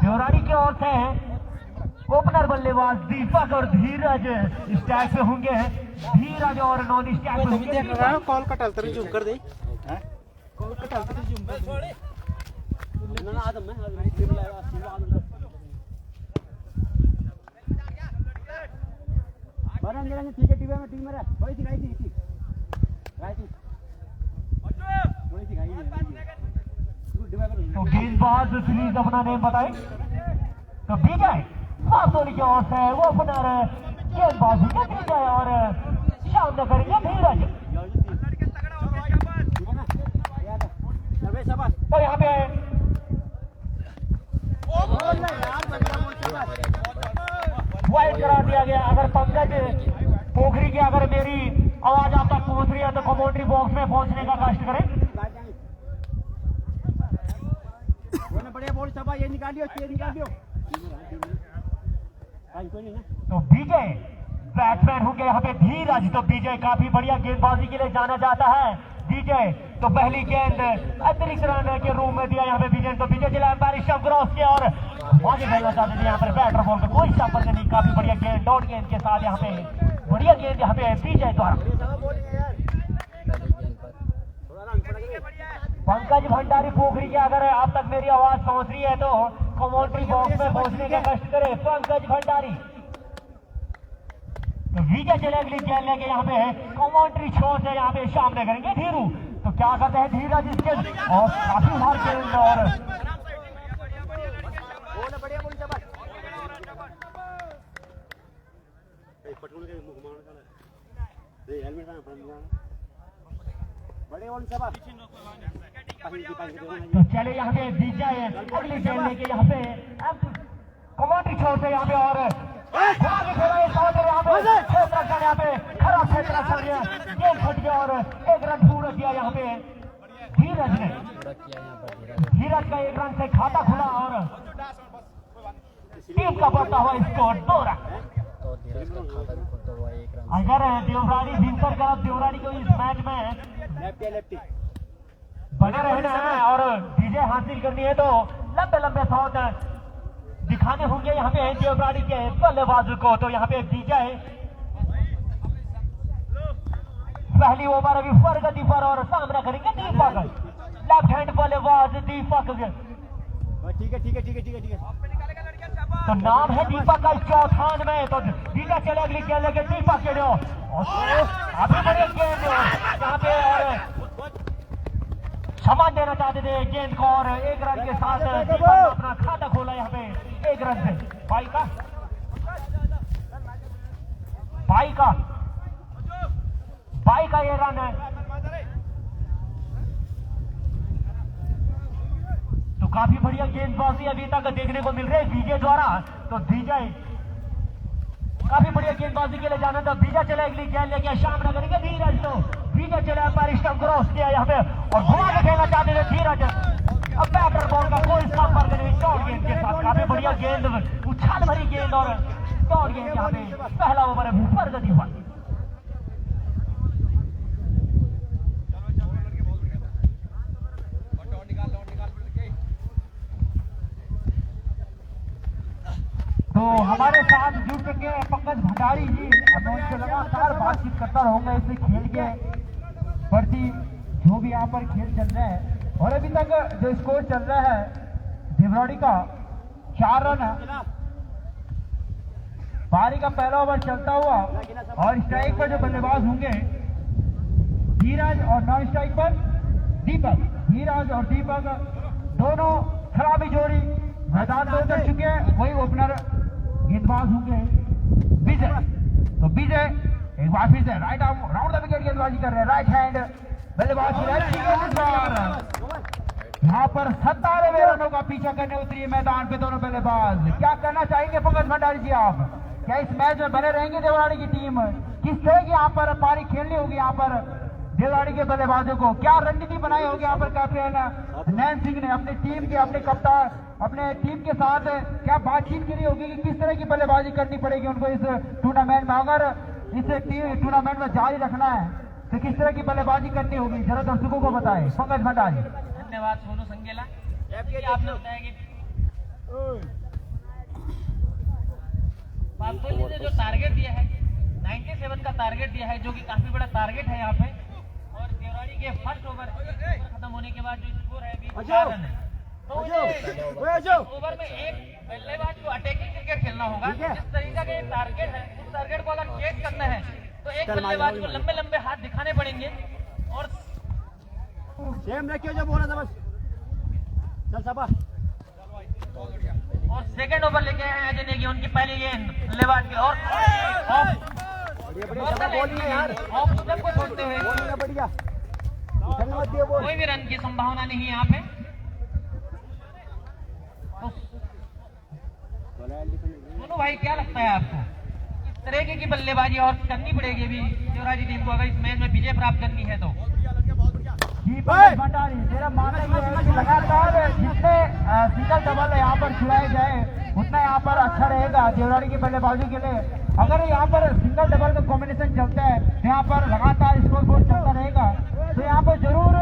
देवराली की ओर से ओपनर बल्लेबाज दीपक और धीरज स्टैक पे होंगे। धीरज और नॉन स्टैक पे होंगे। कॉल कट तरी जूम कर दे, कॉल कट तरी जूम कर दे ना आदम में बरन जरा ठीक है। टीवी में टीम में थोड़ी सी गाई थी थोड़ी सी गाई। तो गेंदबाज प्लीज अपना नेम बताए। तो विजय मासूरी की ओर से वो ओपनर गेंदबाज विजय और सामने करेंगे धीरज। तो यहाँ पे वाइड करा दिया गया। अगर पंकज पोखरी की अगर मेरी आवाज आप तक पहुंच रही है तो कमेंट्री बॉक्स में पहुंचने का कष्ट करें। बढ़िया बॉल सबा ये निकालियो, ये निकालियो। तो विजय बैट्समैन होंगे यहाँ पे धीरज। तो विजय काफी बढ़िया गेंदबाजी के लिए जाना जाता है। विजय तो पहली गेंद अतिरिक्त रन के रूम में दिया यहाँ पे विजय। तो विजय जिला एम्पायर स्टंप क्रॉस किया और आगे खेलना चाहते थे यहाँ पर बैटर बॉल पे कोई संपर्क नहीं। काफी बढ़िया गेंद डॉट गेंद के साथ यहाँ पे बढ़िया गेंद यहाँ पे विजय द्वारा। पंकज भंडारी पोखरी के अगर आप तक मेरी आवाज पहुंच रही है तो कमेंट्री बॉक्स में पहुंचने का कष्ट करे पंकज भंडारी। तो विजय चले अगली गेंद लेके यहाँ पे है कमेंट्री शॉट है यहाँ पे सामने करेंगे धीरू। तो क्या करते हैं धीरज इसके और काफी मार गेंद और तो चले यहाँ पे विजय अगली गेंद लेके यहाँ पे कमेंट्री छोड़ते यहाँ पे और यहाँ पे खराब क्षेत्र चल गया। गेंद फट गया और एक रन पूरा किया यहाँ पे धीरज ने। धीरज का एक रन से खाता खुला और टीम का बढ़ता हुआ स्कोर 2 रन। अगर देवराली विंटर का देवराली को इस मैच में बने रहना है और विजय हासिल करनी है तो लंबे लंबे शॉट दिखाने होंगे यहाँ पे देवराली के बल्लेबाज को। तो यहाँ पे विजय पहली ओवर अभी प्रगति पर और सामना करेंगे दीपक। लेफ्ट हैंड बल्लेबाज दीपक। ठीक है ठीक है ठीक है ठीक है ठीक है। तो नाम है दीपक का चौथान में। तो विजय चले अगली गेंद लेके दीपक के अभी बड़े गेंद यहाँ पे और सामान देना चाहते थे गेंद को और एक रन के साथ दीपक ने अपना खाता खोला यहाँ पे 1 रन से। बाई का ये रन है। तो काफी बढ़िया गेंदबाजी अभी तक देखने को मिल रही है विजय द्वारा। तो विजय काफी बढ़िया गेंदबाजी के लिए जाना था। विजय चले अगली गेंद लेके सामना करेंगे धीरज। तो विजय चले एम्पायर स्टंप क्रॉस किया यहाँ पे और घुमा के खेलना चाहते थे धीरज। अब बैटर बॉल का कोई संपर्क नहीं शॉर्ट गेंद के साथ। काफी बढ़िया गेंद उछाल भरी गेंद और शॉर्ट गेंद यहाँ पे पहला ओवर अभी प्रगति हुआ। तो हमारे साथ जुड़ चुके हैं पंकज भंडारी जी। मैं उनसे लगातार बातचीत करता रहूंगा इस खेल के प्रति जो भी यहाँ पर खेल चल रहा है। और अभी तक जो स्कोर चल रहा है देवराली का 4 रन है। पारी का पहला ओवर चलता हुआ और स्ट्राइक पर जो बल्लेबाज होंगे धीरज और नॉन स्ट्राइक पर दीपक। धीरज और दीपक दोनों खराबी जोड़ी मैदान में उतर चुके हैं। वही ओपनर गेंदबाज होंगे विजय। तो विजय एक बार फिर से right arm round the wicket गेंदबाजी कर रहे हैं। राइट हैंड बल्लेबाज यहाँ पर 97 रनों का पीछा करने उतरी मैदान पे दोनों बल्लेबाज। क्या कहना चाहेंगे पंकज भंडारी जी आप? क्या इस मैच में बने रहेंगे देवराड़ी की टीम? किस तरह की यहाँ पर पारी खेलनी होगी यहाँ पर देवराड़ी के बल्लेबाजों को? क्या रणनीति बनाई होगी यहाँ पर कैप्टन नैन सिंह ने अपनी टीम के, अपने कप्तान, अपने टीम के साथ क्या बातचीत करी होगी कि किस तरह की बल्लेबाजी करनी पड़ेगी उनको इस टूर्नामेंट में? अगर इस टूर्नामेंट में जारी रखना है तो किस तरह की बल्लेबाजी करनी होगी, जरा दर्शकों को बताएं। पंकज भंडारी। धन्यवाद सोनू संगेला। आपने बताया कि पापकोली ने जो टारगेट दिया है 97 का टारगेट दिया है, जो कि काफी बड़ा टारगेट है यहाँ पे। और देवराड़ी के फर्स्ट ओवर खत्म होने के बाद जो स्कोर है 4 रन है, तो ओवर में एक बल्लेबाज को अटैकिंग क्रिकेट खेलना होगा। जिस तरीके का टारगेट है उस टारगेट को अगर चेज करना है तो एक बल्लेबाज को लंबे लंबे हाथ दिखाने पड़ेंगे। और सेकंड ओवर लेके आए हैं अजय नेगी, उनकी पहली गेंद बल्लेबाज की और ऑफ स्टंप को छोड़ते हुए कोई भी रन की संभावना नहीं है यहाँ पे। सोनू भाई क्या लगता है आपको, इस तरह की बल्लेबाजी और करनी पड़ेगी भी देवराजी टीम को अगर इस मैच में विजय प्राप्त करनी है तो? भंडारी, मेरा मानना यह है कि लगातार जितने सिंगल डबल यहाँ पर खिलाए जाए उतना यहाँ पर अच्छा रहेगा देवराड़ी की बल्लेबाजी के लिए। अगर यहाँ पर सिंगल डबल का कॉम्बिनेशन चलता है, यहाँ पर लगातार स्कोर बोर्ड चलता रहेगा, तो यहाँ पर जरूर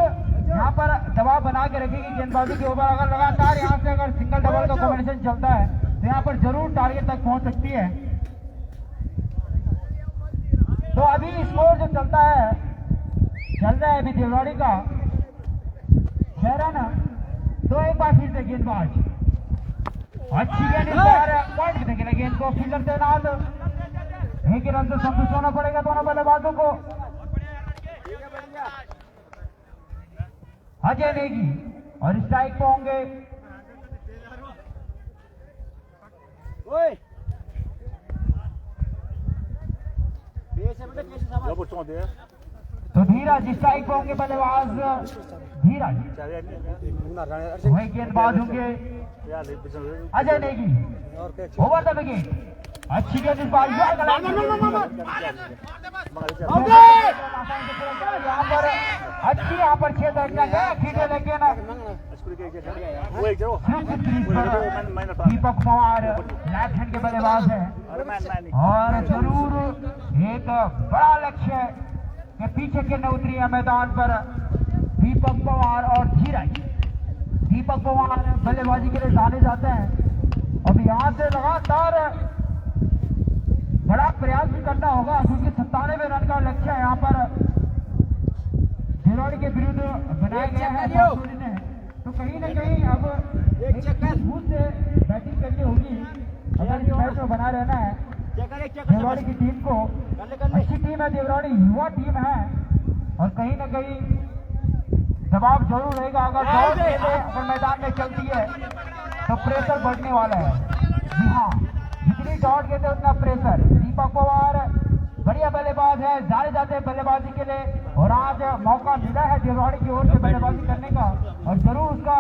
यहाँ पर दबाव बना के रखेगी गेंदबाजी के ऊपर। अगर लगातार यहाँ से अगर सिंगल डबल का कॉम्बिनेशन चलता है तो यहाँ पर जरूर टारगेट तक पहुंच सकती है। तो अभी स्कोर जो चल रहा है अभी देवराड़ी का 6 रन। तो एक बार फिर से गेंदबाज अच्छी गेंद, इस बार पॉइंट देने के लिए गेंद को फील्डर तैनात, एक ही रन से संतुष्ट होना पड़ेगा दोनों बल्लेबाजों को। अजय नेगी और स्ट्राइक पे होंगे तो धीरज स्ट्राइक पे होंगे बल्लेबाज धीरज, वही गेंदबाज होंगे Ajay Negi. Over the wicket, अच्छी गेंद इस बार यहाँ पर अच्छी यहाँ पर 6 खींचे, लेकिन दीपक पवार लेफ्ट हैंड के बल्लेबाज है और जरूर एक बड़ा लक्ष्य के पीछे खेलने उतरी है मैदान पर दीपक पवार और धीरज। दीपक पवार बल्लेबाजी के लिए जाने जाते हैं। अब यहाँ से लगातार बड़ा प्रयास भी करना होगा क्योंकि 97 रन का लक्ष्य है यहाँ पर देवराड़ी के विरुद्ध बनाया गया है। तो कहीं न कहीं अब मजबूत से बैटिंग करनी होगी अगर इस मैच में बना रहना है देवराड़ी की टीम को। अच्छी टीम है देवराड़ी, युवा टीम है और कहीं न कहीं दबाव जरूर रहेगा। अगर दौड़ के अगर मैदान में चलती है तो प्रेशर बढ़ने वाला है। जी हाँ, जितनी दौड़ के थे उतना प्रेशर। दीपक पवार बढ़िया बल्लेबाज है, जाने जाते हैं बल्लेबाजी के लिए और आज मौका मिला है देवराड़ी की ओर से बल्लेबाजी करने का और जरूर उसका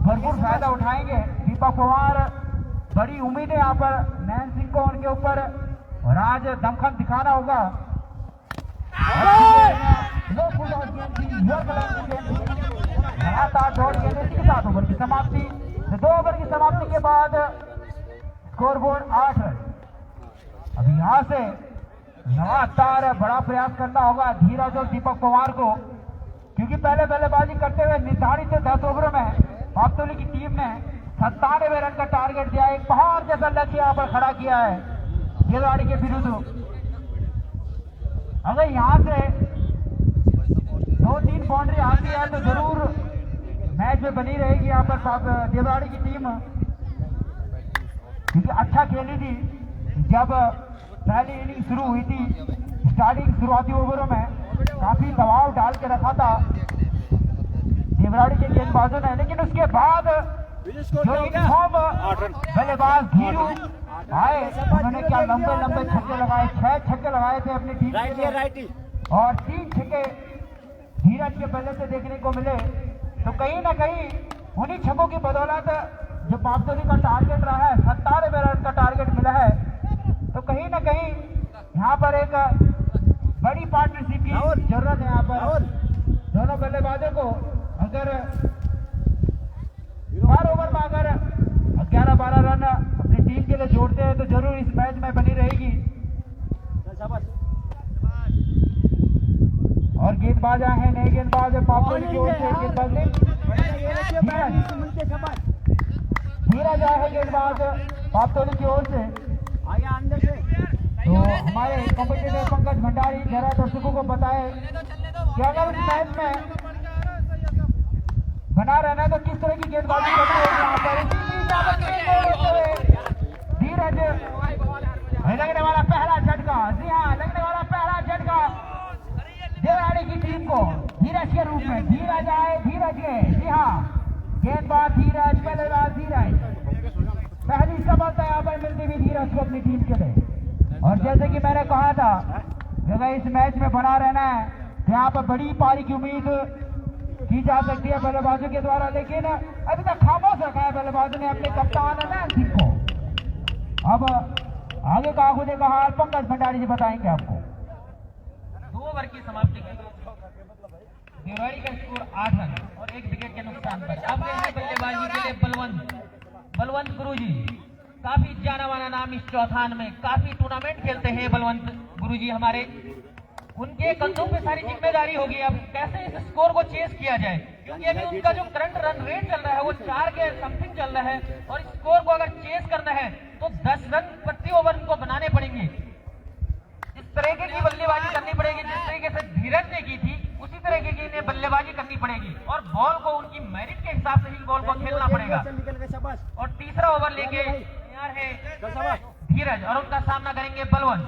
भरपूर फायदा उठाएंगे दीपक पवार। बड़ी उम्मीद है यहाँ पर नैन सिंह को उनके ऊपर और आज दमखम दिखाना होगा। लगातार दौड़ के 7 ओवर की समाप्ति, 2 ओवर की समाप्ति के बाद स्कोरबोर्ड 8 रन। अभी यहाँ से लगातार बड़ा प्रयास करना होगा धीरज और दीपक पवार को क्योंकि पहले बल्लेबाजी करते हुए निर्धारित 10 ओवरों में पापतोली की टीम ने 97 रन का टारगेट दिया। एक पहाड़ जैसा लक्ष्य यहाँ पर खड़ा किया है देवराड़ी के विरुद्ध। अगर यहाँ से 2-3 बाउंड्री आती है तो जरूर मैच में बनी रहेगी यहाँ पर देवराड़ी की टीम क्योंकि अच्छा खेली थी जब पहली इनिंग शुरू हुई थी। स्टार्टिंग शुरुआती ओवरों में काफी दबाव डाल के रखा था देवराड़ी के गेंदबाजों ने, लेकिन उसके बाद जो यूनिफॉर्म बल्लेबाज धीरू आए उन्होंने क्या लंबे छक्के लगाए, 6 छक्के लगाए थे अपनी टीम के लिए और 3 छक्के धीरज के बल्ले से देखने को मिले। तो कहीं ना कहीं उन्हीं छक्कों की बदौलत जो पापतोली का टारगेट रहा है 97 रन का टारगेट मिला है, तो कहीं जरूरत है यहाँ पर दोनों बल्लेबाजों को। अगर हर ओवर में अगर 11-12 रन अपनी टीम के लिए जोड़ते हैं तो जरूर इस मैच में बनी रहेगी। और गेंदबाज आए हैं नए गेंदबाज पापड़ी की ओर से गेंदबाज धीरज आए हैं गेंदबाज पापतोली की ओर से। तो हमारे कॉम्पिटिटर पंकज भंडारी जरा दर्शकों को बताए कि अगर इस मैच में बना रहना तो किस तरह की गेंदबाजी करनी होगी यहाँ पर। धीरज लगने वाला पहला झटका, जी हाँ लगने वाला पहला झटका देवराड़ी की टीम को धीरज के रूप में। धीरज आए धीरज के, जी हाँ गेंदबाज धीरज, बल्लेबाज धीरज। पहली सफलता यहाँ पर मिलती हुई धीरज को अपनी टीम के लिए। और जैसे कि मैंने कहा था अगर इस मैच में बना रहना है तो यहाँ पर बड़ी पारी की उम्मीद की जा सकती है बल्लेबाजों के द्वारा, लेकिन अभी तक खामोश रखा है बल्लेबाजों ने अपने कप्तान अनंत सिंह को। अब आगे का आगुने का हाल पंकज भंडारी जी बताएंगे आपको। 2 ओवर की समाप्ति की देवराड़ी का स्कोर 8 रन और 1 विकेट के नुकसान पर। अब बल्लेबाजी के लिए बलवंत गुरुजी, काफी जाना माना नाम इस चौथान में, काफी टूर्नामेंट खेलते हैं बलवंत गुरुजी हमारे। उनके कंधों पे सारी जिम्मेदारी होगी अब कैसे इस स्कोर को चेस किया जाए, क्योंकि अभी उनका जो करंट रन रेट चल रहा है वो 4 के समथिंग चल रहा है। और इस स्कोर को अगर चेस करना है तो 10 रन प्रति ओवर उनको बनाने पड़ेंगे। इस तरीके की बल्लेबाजी करनी पड़ेगी जिस तरीके से धीरज ने की थी, उसी तरीके की इन्हें बल्लेबाजी करनी पड़ेगी और बॉल को उनकी मेरिट के हिसाब से ही बॉल को खेलना पड़ेगा। और तीसरा ओवर लेके तैयार है धीरज और उनका सामना करेंगे बलवंत।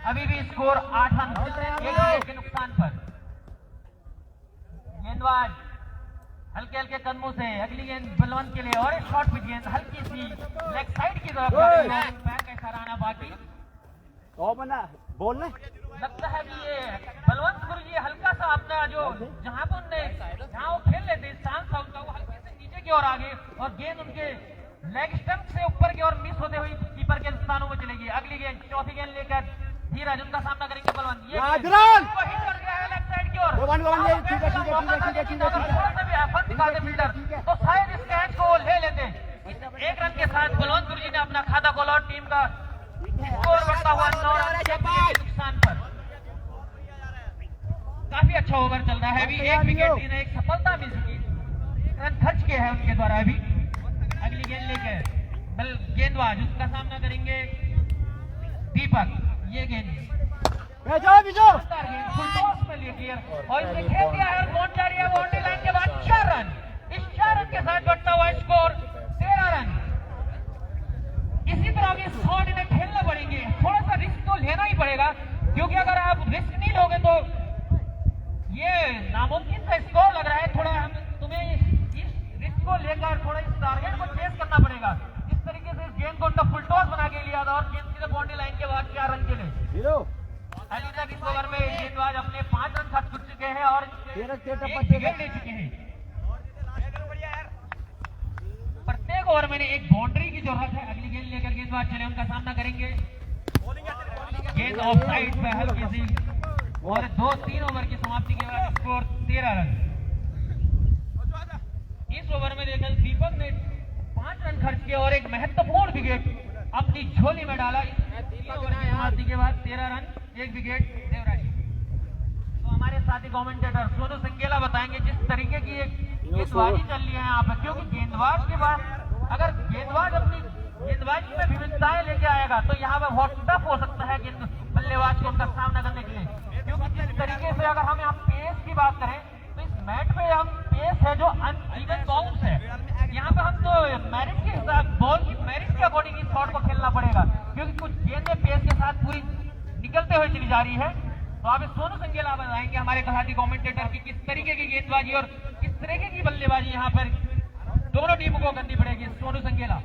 अभी भी स्कोर 8 रन 1 विकेट के नुकसान पर। गेंदबाज हल्के हल्के कदमों से अगली गेंद बलवंत के लिए और एक शॉट पिच गेंद हल्की सी लेग साइड की तरफ पैर का इशारा आना बाकी। बोलना लगता है कि ये बलवंत गुरु जी हल्का सा अपना जो जहां वो खेल लेते हैं चांस था उनका, वो हल्के से नीचे की ओर आगे और गेंद उनके लेग स्टंप से ऊपर की ओर मिस होते हुए कीपर के स्थानों में चलेगी। अगली गेंद चौथी गेंद लेकर धीरज उनका सामना करेंगे बलवंत। ये हिट कर गया है लेग साइड की ओर तो शायद इस कैच को ले लेते। 1 रन के साथ बलवंत गुरु जी ने अपना खाता खोला और टीम का स्कोर बढ़ता हुआ 9 रन के नुकसान पर। काफी अच्छा ओवर चल रहा है अभी। 1 विकेट इन्हें एक सफलता मिल चुकी, रन खर्च किया है उनके द्वारा। अभी अगली गेंद लेकर गेंदबाज उसका सामना करेंगे दीपक। ये गेंद फुल टॉस में लिए क्लियर और इसे खेल दिया है। बॉल जा रही है बाउंड्री लाइन के बाद 4 रन। इस 4 रन के साथ बढ़ता हुआ स्कोर 13 रन। इसी तरह के शॉट इन्हें खेलना पड़ेंगे। थोड़ा सा रिस्क तो लेना ही पड़ेगा क्योंकि अगर आप रिस्क नहीं लोगे तो ये नामुमकिन सा स्कोर लग रहा है। थोड़ा हम तुम्हें इस रिस्क को लेकर थोड़ा इस टारगेट को चेस करना पड़ेगा। इस तरीके से गेंद को उनका फुल टॉस बना के लिया था और गेंद सीधे बाउंड्री लाइन के बाद 4 रन के लिए। अभी तक इस ओवर में गेंदबाज अपने 5 रन खर्च कर चुके हैं और 1 विकेट ले चुके हैं। प्रत्येक ओवर में एक बाउंड्री की जरूरत है। अगली गेंद लेकर गेंदबाज चले उनका सामना करेंगे। गेंद ऑफ साइड पे हल्की सी और 2-3 ओवर की समाप्ति के बाद स्कोर 13 रन। इस ओवर में देखकर दीपक ने 5 रन खर्च किए और एक महत्वपूर्ण विकेट अपनी झोली में डाला। समाप्ति के बाद 13 रन 1 विकेट देवराड़ी। तो हमारे साथी कमेंटेटर सोनू संगेला बताएंगे जिस तरीके की एक गेंदबाजी चल रही है यहाँ पे, क्योंकि गेंदबाज के बाद अगर गेंदबाज अपनी गेंदबाजी में विविधताएं लेके आएगा तो यहाँ पे बहुत टफ हो सकता है बल्लेबाज को उनका सामना करने के लिए। क्योंकि जिस तरीके से अगर हम यहाँ पेस की बात करें तो इस मैच पे हम पेस है जो अनइवन बाउंस है। यहाँ पे हम तो मेरिट के हिसाब बॉल की मेरिट के अकॉर्डिंग इस शॉट को खेलना पड़ेगा क्योंकि कुछ गेंदें पेस के साथ पूरी निकलते हुए चली जा रही है। तो आप सोनू संगेला बताएंगे हमारे साथी कमेंटेटर की किस तरीके की गेंदबाजी और किस तरीके की बल्लेबाजी यहाँ पर दोनों टीमों को करनी पड़ेगी। सोनू संगेला।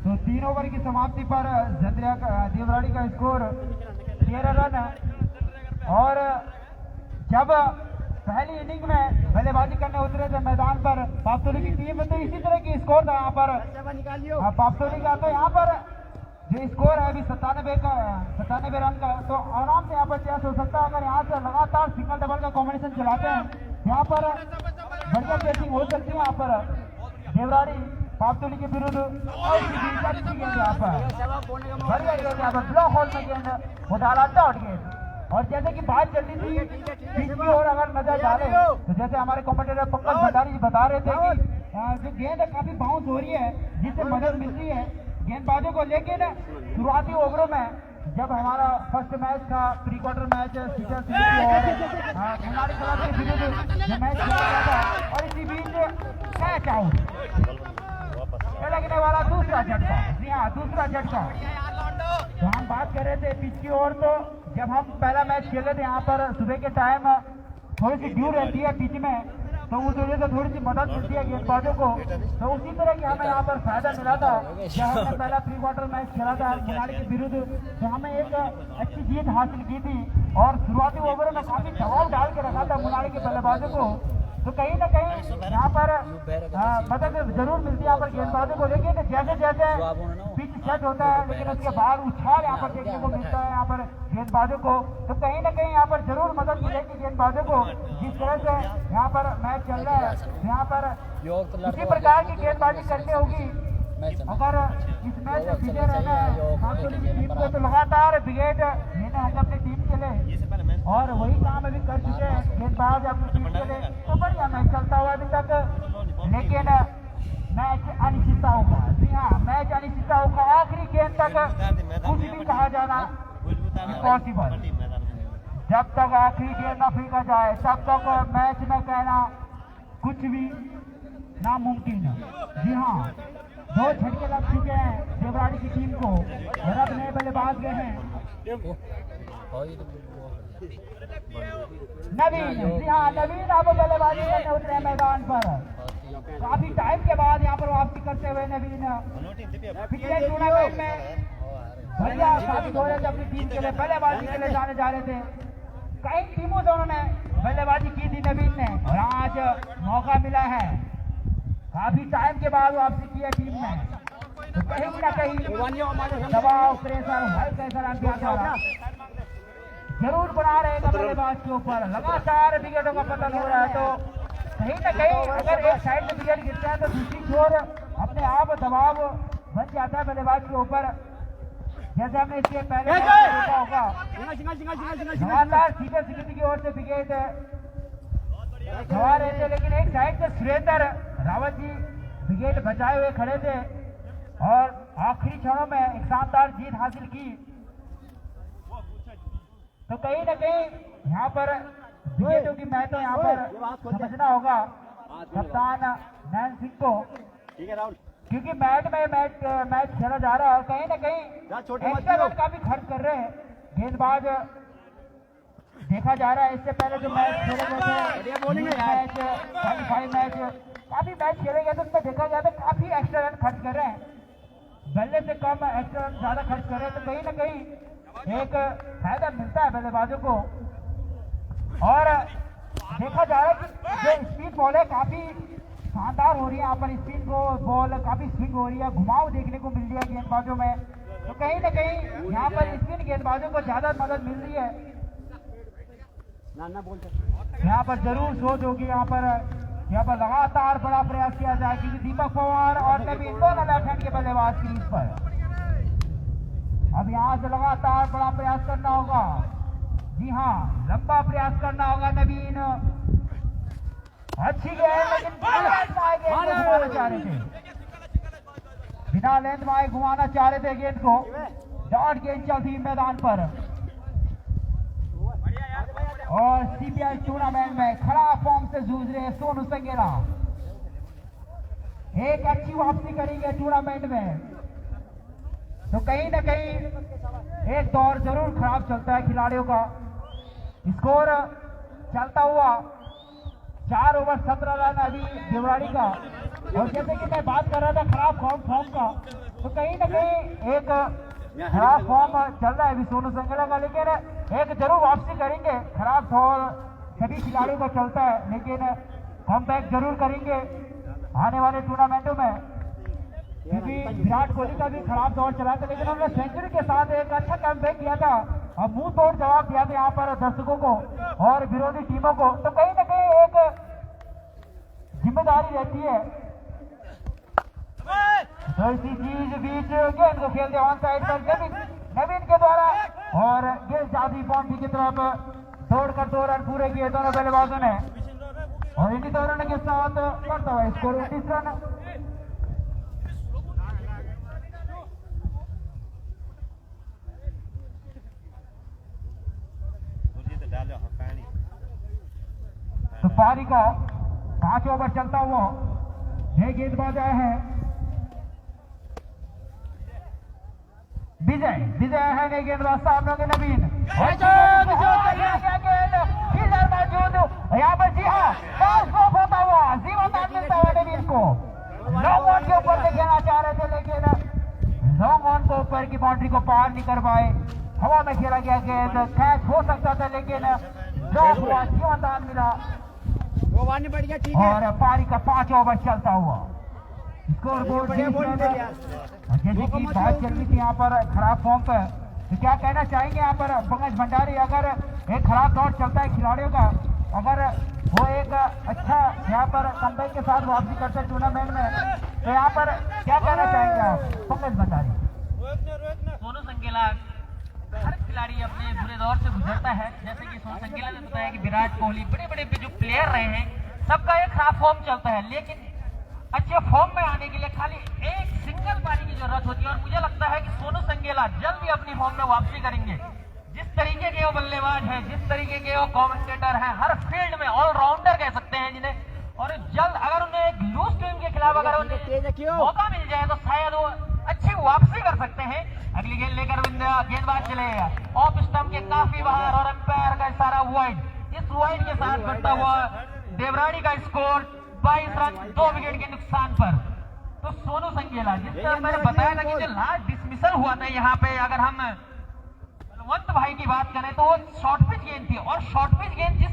तो 3 ओवर की समाप्ति पर देवराड़ी का स्कोर 13 रन है। और जब पहली इनिंग में बल्लेबाजी करने उतरे थे मैदान पर पापतोली की टीम में तो इसी तरह की स्कोर था यहाँ पर पापतोली का। तो यहाँ पर जो स्कोर है अभी 97 रन का, तो आराम से यहाँ पर चेस हो सकता है। अगर यहाँ से लगातार सिंगल डबल का कॉम्बिनेशन चलाते हैं, यहाँ पर बढ़िया चेसिंग हो सकती है। यहाँ पर देवराड़ी पापतुली के विरुद्ध और यहाँ पर बढ़िया गेंद, यहाँ पर ब्लॉक होल में गेंद वो डाला डॉट गेंद। और जैसे कि बात चल रही थी पिच की ओर अगर नजर डाले, तो जैसे हमारे कमेंटेटर पंकज भंडारी जी बता रहे थे कि जो गेंद काफी बाउंस हो रही है, जिससे मदद मिल रही है गेंदबाजों को। लेकिन शुरुआती ओवरों में जब हमारा फर्स्ट मैच था, प्री क्वार्टर मैच सीटर और खिलाड़ी क्लब के विरुद्ध जो मैच खेला गया था, और इसी बीच कैच आउट लगने वाला दूसरा झटका। जी हाँ, दूसरा झटका। तो हम बात कर रहे थे पिच की ओर, तो जब हम पहला मैच खेले थे यहाँ पर सुबह के टाइम थोड़ी सी ड्यू रहती है पिच में, तो उस वजह से थोड़ी सी मदद मिलती है गेंदबाजों को। तो उसी तरह की हमें यहाँ पर फायदा मिला था जब हमने पहला प्री क्वार्टर मैच खेला था खिलाड़ी के विरुद्ध, तो हमें एक अच्छी जीत हासिल की थी। और शुरुआती ओवरों में काफी दबाव डाल के रखा था मुनाड़ी के बल्लेबाजों को। तो कहीं ना कहीं यहाँ पर मदद जरूर मिलती है यहाँ पर गेंदबाजों को। लेकिन जैसे जैसे पिच सेट होता है, लेकिन उसके बाद उछाल यहाँ पर देखने को मिलता है यहाँ पर गेंदबाजों को। तो कहीं ना कहीं यहाँ पर जरूर मदद मिलेगी गेंदबाजों को। जिस तरह से यहाँ पर मैच चल रहा है, यहाँ पर इसी प्रकार की गेंदबाजी करनी होगी अगर इस मैच में विजय रहना है टीम को। तो लगातार विकेट लेने होंगे अपनी टीम के लिए, और वही काम अभी कर चुके हैं गेंदबाज अपनी टीम के लिए। तो बढ़िया मैच चलता हुआ अभी तक, लेकिन मैच अनिश्चितताओं का, जी हाँ, मैच अनिश्चितताओं का आखिरी गेंद तक कुछ भी कहा जाना इम्पॉसिबल। जब तक आखिरी गेंद न फेंका जाए तब तक मैच में कहना कुछ भी नामुमकिन है। जी हाँ, 2 झटके लग चुके हैं देवराड़ी की टीम को, और अब नए बल्लेबाज गए हैं नवीन। जी हाँ, नवीन अब बल्लेबाजी करने उतरे मैदान पर। काफी टाइम के बाद यहाँ पर वापसी करते हुए नवीन पिछले टूर्नामेंट में बढ़िया साबित हो रहे थे अपनी टीम के लिए, बल्लेबाजी के लिए जाने जा रहे थे। कई टीमों से उन्होंने बल्लेबाजी की थी नवीन ने, और आज मौका मिला है। काफी टाइम के बाद वापसी की है टीम में, तो कहीं ना कहीं दबाव प्रेशर हर कैसा द्वारा जरूर बना रहेगा बल्लेबाज के ऊपर। लगातार विकेटों का पतन हो रहा है, तो कहीं ना कहीं अगर एक साइड में विकेट गिरता है तो दूसरी छोर अपने आप दबाव बन जाता है बल्लेबाज के ऊपर। जैसे हमने इसके पहले देखा होगा, लगातार सीधे सिक्योरिटी की ओर से विकेट गवा रहे थे, लेकिन एक साइड से सुरेंद्र रावत जी विकेट बचाए हुए खड़े थे और आखिरी क्षणों में एक शानदार जीत हासिल की। तो कहीं ना कहीं यहाँ पर विकेटों की महत्व यहाँ पर समझना होगा कप्तान नैन सिंह को, क्योंकि मैच खेला जा रहा है और कहीं ना कहीं एक्स्ट्रा रन काफी खर्च कर रहे हैं गेंदबाज देखा जा रहा है। इससे पहले जो मैच खेले गए थे, क्वालिफाइंग मैच, काफी मैच खेले गए थे, उसमें देखा गया था काफी एक्स्ट्रा रन खर्च कर रहे हैं, बल्ले से कम एक्स्ट्रा रन ज्यादा खर्च कर रहे हैं। तो कहीं ना कहीं एक फायदा मिलता है बल्लेबाजों को। और देखा जा रहा है कि जो स्पीड बॉल है काफी शानदार हो रही है, यहाँ पर स्पिन बॉल काफी स्विंग हो रही है, घुमाव देखने को मिल रही है गेंदबाजों में। तो कहीं ना कहीं यहाँ पर स्पिन गेंदबाजों को ज्यादा मदद मिल रही है। यहाँ पर जरूर सोच होगी यहाँ पर लगातार बड़ा प्रयास किया जाए, क्योंकि दीपक पवार और नवीन दोनों लेफ्ट हैंड के बल्लेबाज क्रीज पर। अब यहाँ से लगातार बड़ा प्रयास करना होगा। जी हाँ, लंबा प्रयास करना होगा नवीन। अच्छी गेंद, लेकिन घुमाना चाह रहे थे, बिना लेंथ में घुमाना चाह रहे थे गेंद को। डॉट गेंद चलती मैदान पर, और सीबीआई टूर्नामेंट में खराब फॉर्म से जूझ रहे सोनू संगेला एक अच्छी वापसी करेंगे टूर्नामेंट में। तो कहीं ना कहीं एक दौर जरूर खराब चलता है खिलाड़ियों का। स्कोर चलता हुआ 4 ओवर 17 रन अभी देवराड़ी का। और जैसे कि मैं बात कर रहा था खराब फॉर्म का, तो कहीं ना कहीं एक खराब फॉर्म चल रहा है अभी सोनू संगेला का, लेकिन एक जरूर वापसी करेंगे। खराब दौर सभी खिलाड़ियों का चलता है, लेकिन कम बैक जरूर करेंगे आने वाले टूर्नामेंटों में। क्योंकि विराट कोहली का भी खराब दौर चला था, लेकिन उन्होंने सेंचुरी के साथ एक अच्छा कमबैक किया था और मुंह तोड़ जवाब दिया था यहाँ पर दर्शकों को और विरोधी टीमों को। तो कहीं ना कहीं एक जिम्मेदारी रहती है। तो इसी चीज बीच गेंद को खेलते ऑन साइड पर नवीन के द्वारा और गेंद जाती बाउंड्री की तरफ दौड़कर 2 रन पूरे किए दोनों बल्लेबाजों ने और इन्हीं 2 रन के साथ बढ़ता हुआ स्कोर 29 रन। तो पारी का 5 ओवर चलता हुआ नए गेंदबाज आए हैं विजय है नए गेंदबाज सामने के नवीन यहाँ पर जी हाँ होता हुआ जीवन मिलता हुआ नवीन को लॉन्ग ऑन के ऊपर से खेलना चाह रहे थे, लेकिन लॉन्ग ऑन को ऊपर की बाउंड्री को पार नहीं कर पाए। हवा में खेला गया गेंद कैच हो सकता था, लेकिन ड्रॉप हुआ, जीवनदान मिला और पारी का 5 ओवर चलता हुआ स्कोर बोर्ड। जैसे की बात चल रही थी यहाँ पर खराब फॉर्म पर, तो क्या कहना चाहेंगे यहाँ पर पंकज भंडारी? अगर एक खराब दौर चलता है खिलाड़ियों का, अगर वो एक अच्छा यहाँ पर कमबैक के साथ वापसी करते हैं टूर्नामेंट में, तो यहाँ पर क्या कहना चाहेंगे आप पंकज भंडारी? सोनू संगेला हर खिलाड़ी अपने बुरे दौर से गुजरता है। जैसे कि सोनू संगेला ने बताया कि विराट कोहली बड़े बड़े जो प्लेयर रहे हैं सबका एक खराब फॉर्म चलता है, लेकिन अच्छे फॉर्म में आने के लिए खाली एक सिंगल पारी की जरूरत होती है और मुझे लगता है कि सोनू संगेला जल्द ही अपनी फॉर्म में वापसी करेंगे। जिस तरीके के वो बल्लेबाज है, जिस तरीके के वो कमेंटेटर हैं, हर फील्ड में ऑलराउंडर कह सकते हैं जिन्हें, और जल्द अगर उन्हें एक लूज टीम के खिलाफ अगर उन्हें मौका मिल जाए तो शायद वो अच्छी वापसी कर सकते हैं। अगली गेंद लेकर गेंदबाज चले ऑफ स्टंप के काफी बाहर और अंपायर का इशारा वाइड। इस वाइड के साथ बढ़ता हुआ देवरानी का स्कोर 22 रन 2 विकेट के नुकसान पर। तो सोनू संगेला, जिस तरह मैंने बताया था कि जो लास्ट डिसमिसल हुआ था यहाँ पे, अगर हम बलवंत भाई की बात करें तो वो शॉर्ट पिच गेंद थी और शॉर्ट पिच गेंद जिस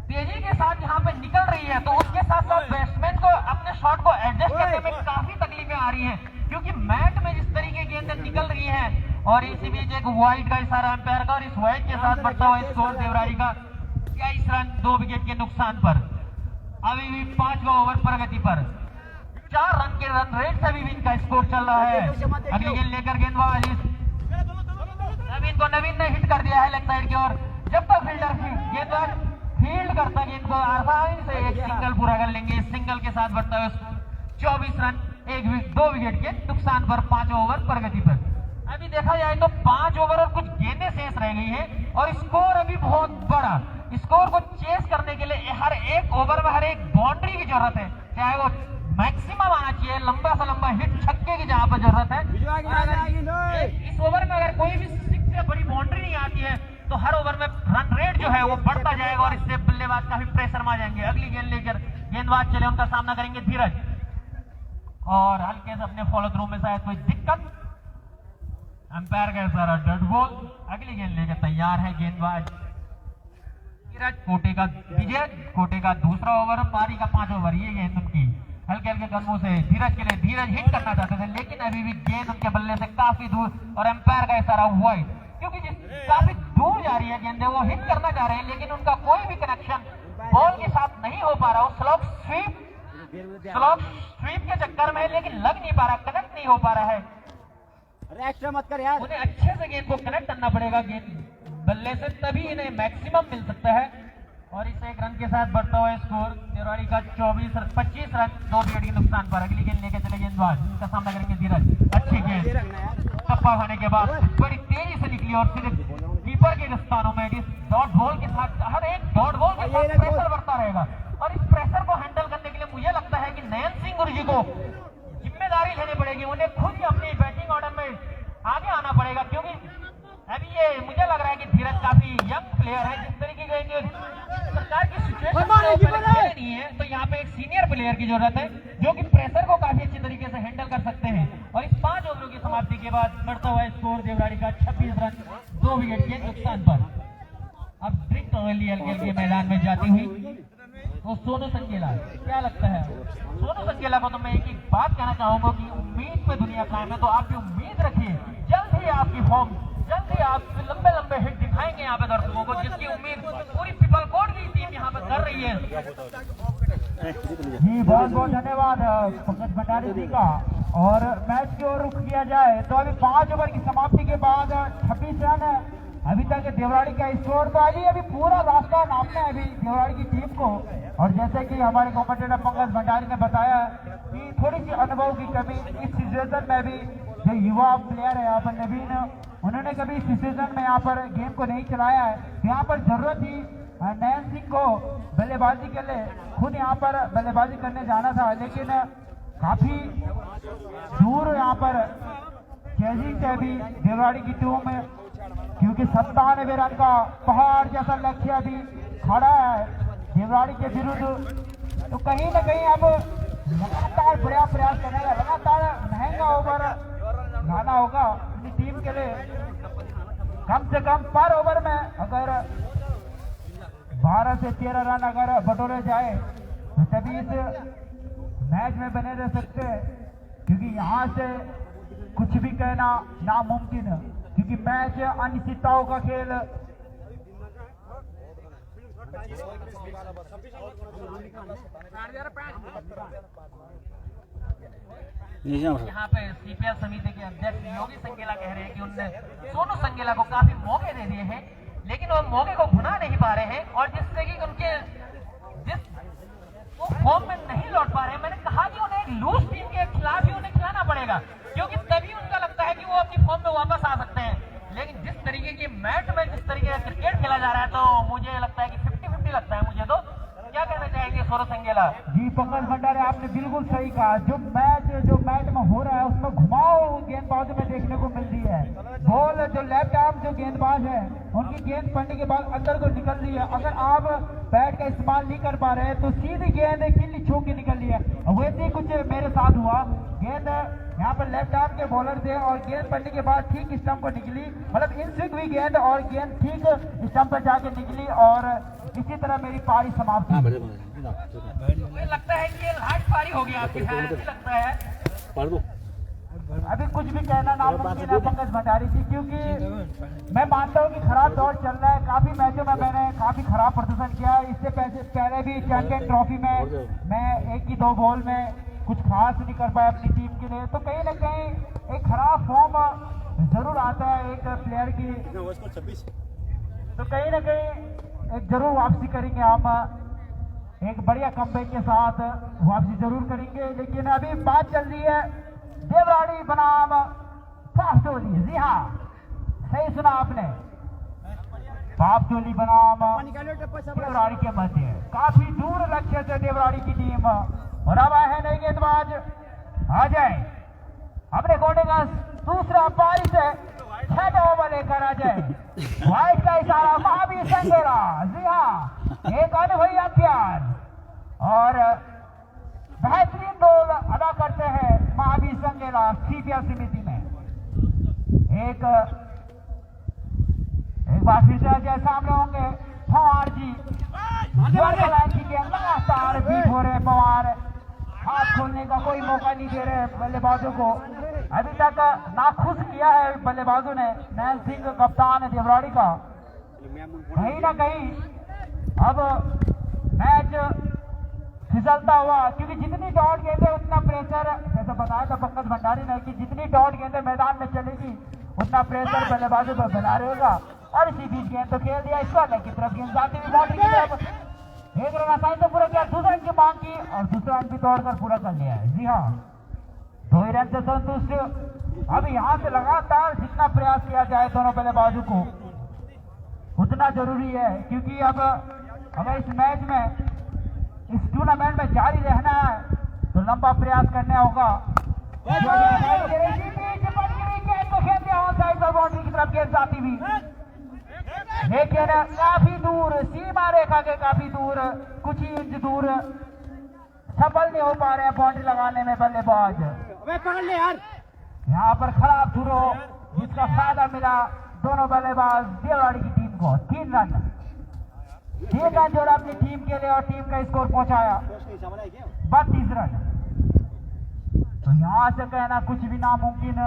तेजी के साथ यहाँ पे निकल रही है तो उसके साथ साथ बैट्समैन को अपने शॉट को एडजस्ट करने में काफी तकलीफें आ रही हैं, क्योंकि मैट में जिस तरीके की गेंदें निकल रही हैं। और इसी बीच एक वाइड का इशारा अंपायर का और इस वाइड के साथ बढ़ता हुआ स्कोर देवरानी का 23 रन 2 विकेट के नुकसान पर। अभी भी 5वां ओवर प्रगति पर 4 रन के रन रेट से भी विन का स्कोर चल रहा है। अगली गेंद लेकर गेंदबाज नवीन ने हिट कर दिया है लेग साइड की ओर। जब तक फील्डर गेंदबाज फील्ड करता गेंद को आसानी से एक सिंगल पूरा कर लेंगे। इस सिंगल के साथ बढ़ता है 24 रन 2 विकेट के नुकसान पर 5 ओवर प्रगति पर। अभी देखा जाए तो 5 ओवर और कुछ गेंदें शेष रह गई हैं और स्कोर अभी बहुत बड़ा। स्कोर को चेस करने के लिए हर एक ओवर में हर एक बाउंड्री की जरूरत है, चाहे वो मैक्सिमम आना चाहिए, लंबा से लंबा हिट छक्के की जहां पर जरूरत है। इस ओवर में अगर कोई भी से बड़ी बाउंड्री नहीं आती है तो हर ओवर में रन रेट जो है वो बढ़ता जाएगा और इससे बल्लेबाज काफी प्रेशर में आ जाएंगे। अगली गेंद लेकर गेंदबाज चले, उनका सामना करेंगे धीरज और हल्के से अपने फॉलो थ्रू में शायद कोई दिक्कत, अंपायर का इशारा डॉट बॉल। अगली गेंद लेकर तैयार है गेंदबाज धीरज कोटे का विजय, कोटे का दूसरा ओवर, पारी का 5 ओवर। ये गेंद उनकी हल्के हल्के कदमों से धीरज के लिए, धीरज हिट करना चाहते थे लेकिन अभी भी गेंद उनके बल्ले से काफी दूर और अंपायर का इशारा वाइड, क्योंकि काफी दूर जा रही है गेंद, वो हिट करना चाह रहे हैं लेकिन उनका कोई भी कनेक्शन बॉल के साथ नहीं हो पा रहा। वो स्लॉप स्वीप के चक्कर में है लेकिन लग नहीं पा रहा, कनेक्ट नहीं हो पा रहा है। अरे एक्स्ट्रा मत कर यार, उन्हें अच्छे से गेंद को कनेक्ट करना पड़ेगा गेंद बल्ले से, तभी इन्हें मैक्सिमम मिल सकता है। और इस 1 रन के साथ बढ़ता हुआ स्कोर देवरानी का 25 रन 2 विकेट के नुकसान पर। अगली गेंद लेकर चले गेंदबाज, उनका सामना करेंगे धीरज। अच्छी गेंद टप्पा खाने के बाद बड़ी तेजी से निकली और सिर्फ कीपर के स्थानों में इस डॉट बॉल के साथ, हर एक डॉट बॉल के साथ प्रेशर बढ़ता रहेगा और इस प्रेशर को हैंडल करने के लिए मुझे लगता है कि नयन सिंह गुरु जी को जिम्मेदारी लेनी पड़ेगी। उन्हें खुद ही अपनी बैटिंग ऑर्डर में आगे आना पड़ेगा, क्योंकि अभी ये मुझे लग रहा है कि धीरज काफी यंग प्लेयर है। जिस तरीके की सरकार की सिचुएशन नहीं है तो यहाँ पे एक सीनियर प्लेयर की जरूरत है जो कि प्रेशर को काफी अच्छी तरीके से हैंडल कर सकते हैं। और इस 5 ओवरों की समाप्ति के बाद बढ़ता हुआ स्कोर देवरानी का 26 रन 2 विकेट के नुकसान पर। अब ड्रिंक के मैदान में जाती हुई वो सोनू संगेला, क्या लगता है सोनू संगेला को? तो मैं एक ही बात कहना चाहूंगा कि उम्मीद पे दुनिया कायम है, तो आप भी उम्मीद रखिए जल्द ही आपकी फॉर्म, जल्द ही आप लंबे लंबे हिट दिखाएंगे यहाँ पे दर्शकों को, जिसकी उम्मीद पूरी पीपल कोड की टीम यहाँ पे कर रही है। जी बहुत बहुत धन्यवाद पंकज भंडारी जी का। और मैच की ओर रुख किया जाए तो अभी 5 ओवर की समाप्ति के बाद 26 रन अभी तक देवराड़ी का स्कोर। तो अभी पूरा रास्ता नापना है अभी देवराड़ी की टीम को। और जैसे कि हमारे कॉमेंटेटर पंकज भंडारी ने बताया कि थोड़ी सी अनुभव की कमी इस सीजन में भी, जो युवा प्लेयर है यहाँ पर नवीन, उन्होंने कभी इस सीजन में यहाँ पर गेम को नहीं चलाया है। यहाँ पर जरूरत ही नयन सिंह को बल्लेबाजी के लिए खुद यहाँ पर बल्लेबाजी करने जाना था, लेकिन काफी दूर यहाँ पर चेजिंग है अभी देवराड़ी की टीम में, क्योंकि 97 रन का पहाड़ जैसा लक्ष्य अभी खड़ा है देवराड़ी के विरुद्ध। तो कहीं ना कहीं अब लगातार बड़ा प्रयास करेगा, लगातार महंगा ओवर लाना होगा अपनी टीम के लिए। कम से कम पर ओवर में अगर 12 से 13 रन अगर बटोरे जाए तो तभी इस मैच में बने रह सकते हैं, क्योंकि यहाँ से कुछ भी कहना नामुमकिन है, क्योंकि मैच अनिश्चितताओं का खेल। यहाँ पे सीपीएल समिति के अध्यक्ष योगी संगेला कह रहे हैं कि उनने सोनू संगेला को काफी मौके दे दिए हैं, लेकिन वो मौके को भुना नहीं पा रहे हैं, और जिससे कि उनके वो फॉर्म में नहीं लौट पा रहे हैं। मैंने कहा कि उन्हें एक लूज टीम के खिलाफ ही उन्हें खिलाना पड़ेगा, क्योंकि तभी उनका लगता है कि वो अपनी फॉर्म में वापस आ सकते हैं। लेकिन जिस तरीके की मैच में जिस तरीके का क्रिकेट खेला जा रहा है, तो मुझे लगता है कि 50-50 लगता है मुझे। तो क्या कहना चाहेंगे सौरभ संगेला जी? पंकज भंडारी आपने बिल्कुल सही कहा। जो मैच में हो रहा है उसमें घुमाव गेंदबाजों में देखने को मिल रही है। बॉल जो लेफ्ट आर्म जो गेंदबाज है उनकी गेंद पड़ने के बाद अंदर को निकल रही है। अगर आप बैट का इस्तेमाल नहीं कर पा रहे हैं तो सीधी गेंद किल्ली छू के निकल रही है। वैसे ही कुछ मेरे साथ हुआ, गेंद यहाँ पर लेफ्ट आर्म के बॉलर थे और गेंद पड़ने के बाद ठीक स्टंप पर निकली, मतलब इन स्विंग हुई गेंद और गेंद ठीक स्टंप पर जाके निकली, और इसी तरह मेरी पारी समाप्त हुई। मुझे लगता है कि ये लास्ट पारी हो गया आपकी, लगता है अभी कुछ भी कहना नामुमकिन है पंकज भंडारी जी, क्योंकि मैं मानता हूँ कि खराब दौर चल रहा है। काफी मैचों में मैंने काफी खराब प्रदर्शन किया है। इससे पहले भी चैंपियन ट्रॉफी में मैं 1 की 2 बॉल में कुछ खास नहीं कर पाया अपनी टीम के लिए। तो कहीं ना कहीं एक खराब फॉर्म जरूर आता है एक प्लेयर की, तो कहीं ना कहीं एक जरूर वापसी करेंगे हम, एक बढ़िया कमबैक के साथ वापसी जरूर करेंगे। लेकिन अभी बात चल रही है देवराड़ी बनाम पापटोली। जी हाँ, सही सुना आपने, पापटोली बनाम देवराड़ी के मध्य काफी दूर लक्ष्य से देवराड़ी की टीम। और अब आए हैं नए गेंदबाज अजय, अपने कोटे का दूसरा पारी से 6 ओवर लेकर अजय, वाइट का इशारा महावीर संगेला। जी हाँ, एक अनुभवी अंपायर और बेहतरीन रोल अदा करते हैं महावीर संगेला सीपीएल समिति में। एक बार फिर से अजय सामने होंगे। पवार जी की गेंद लगातार बीट हो रहे, पवार हाथ खोलने का कोई मौका नहीं दे रहे बल्लेबाजों को। अभी तक नाखुश किया है बल्लेबाजों ने नयन सिंह कप्तान देवराड़ी का। कहीं ना कहीं अब मैच फिसलता हुआ, क्योंकि जितनी डॉट गेंदें उतना प्रेशर, जैसा बताया था पंकज भंडारी ने कि जितनी डॉट गेंदें मैदान में चलेगी उतना प्रेशर बल्लेबाजों पर बना रहेगा। और इसी बीच गेंद तो खेल दिया इसको अलग की तरफ, गेंद जाती हुई बाउंड्री की तरफ, एक रन आसानी से पूरा किया, दूसरे रन की मांग की और दूसरा रन भी तोड़कर पूरा कर लिया है। जी हाँ, 2 ही रन से संतुष्ट। अब यहाँ से लगातार जितना प्रयास किया जाए दोनों बल्लेबाजों को उतना जरूरी है, क्योंकि अब अगर इस मैच में इस टूर्नामेंट में जारी रहना है तो लंबा प्रयास करना होगा। बाउंड्री की तरफ गेंद जाती हुई, लेकिन काफी दूर सीमा रेखा के काफी दूर, कुछ ही इंच दूर, सफल नहीं हो पा रहे हैं बाउंड्री लगाने में बल्लेबाज। यहाँ पर खराब शुरू जिसका फायदा मिला दोनों बल्लेबाज देवराड़ी की टीम को। 3 रन जोड़ा अपनी टीम के लिए और टीम का स्कोर पहुंचाया 32 रन। तो यहाँ से कहना कुछ भी नामुमकिन,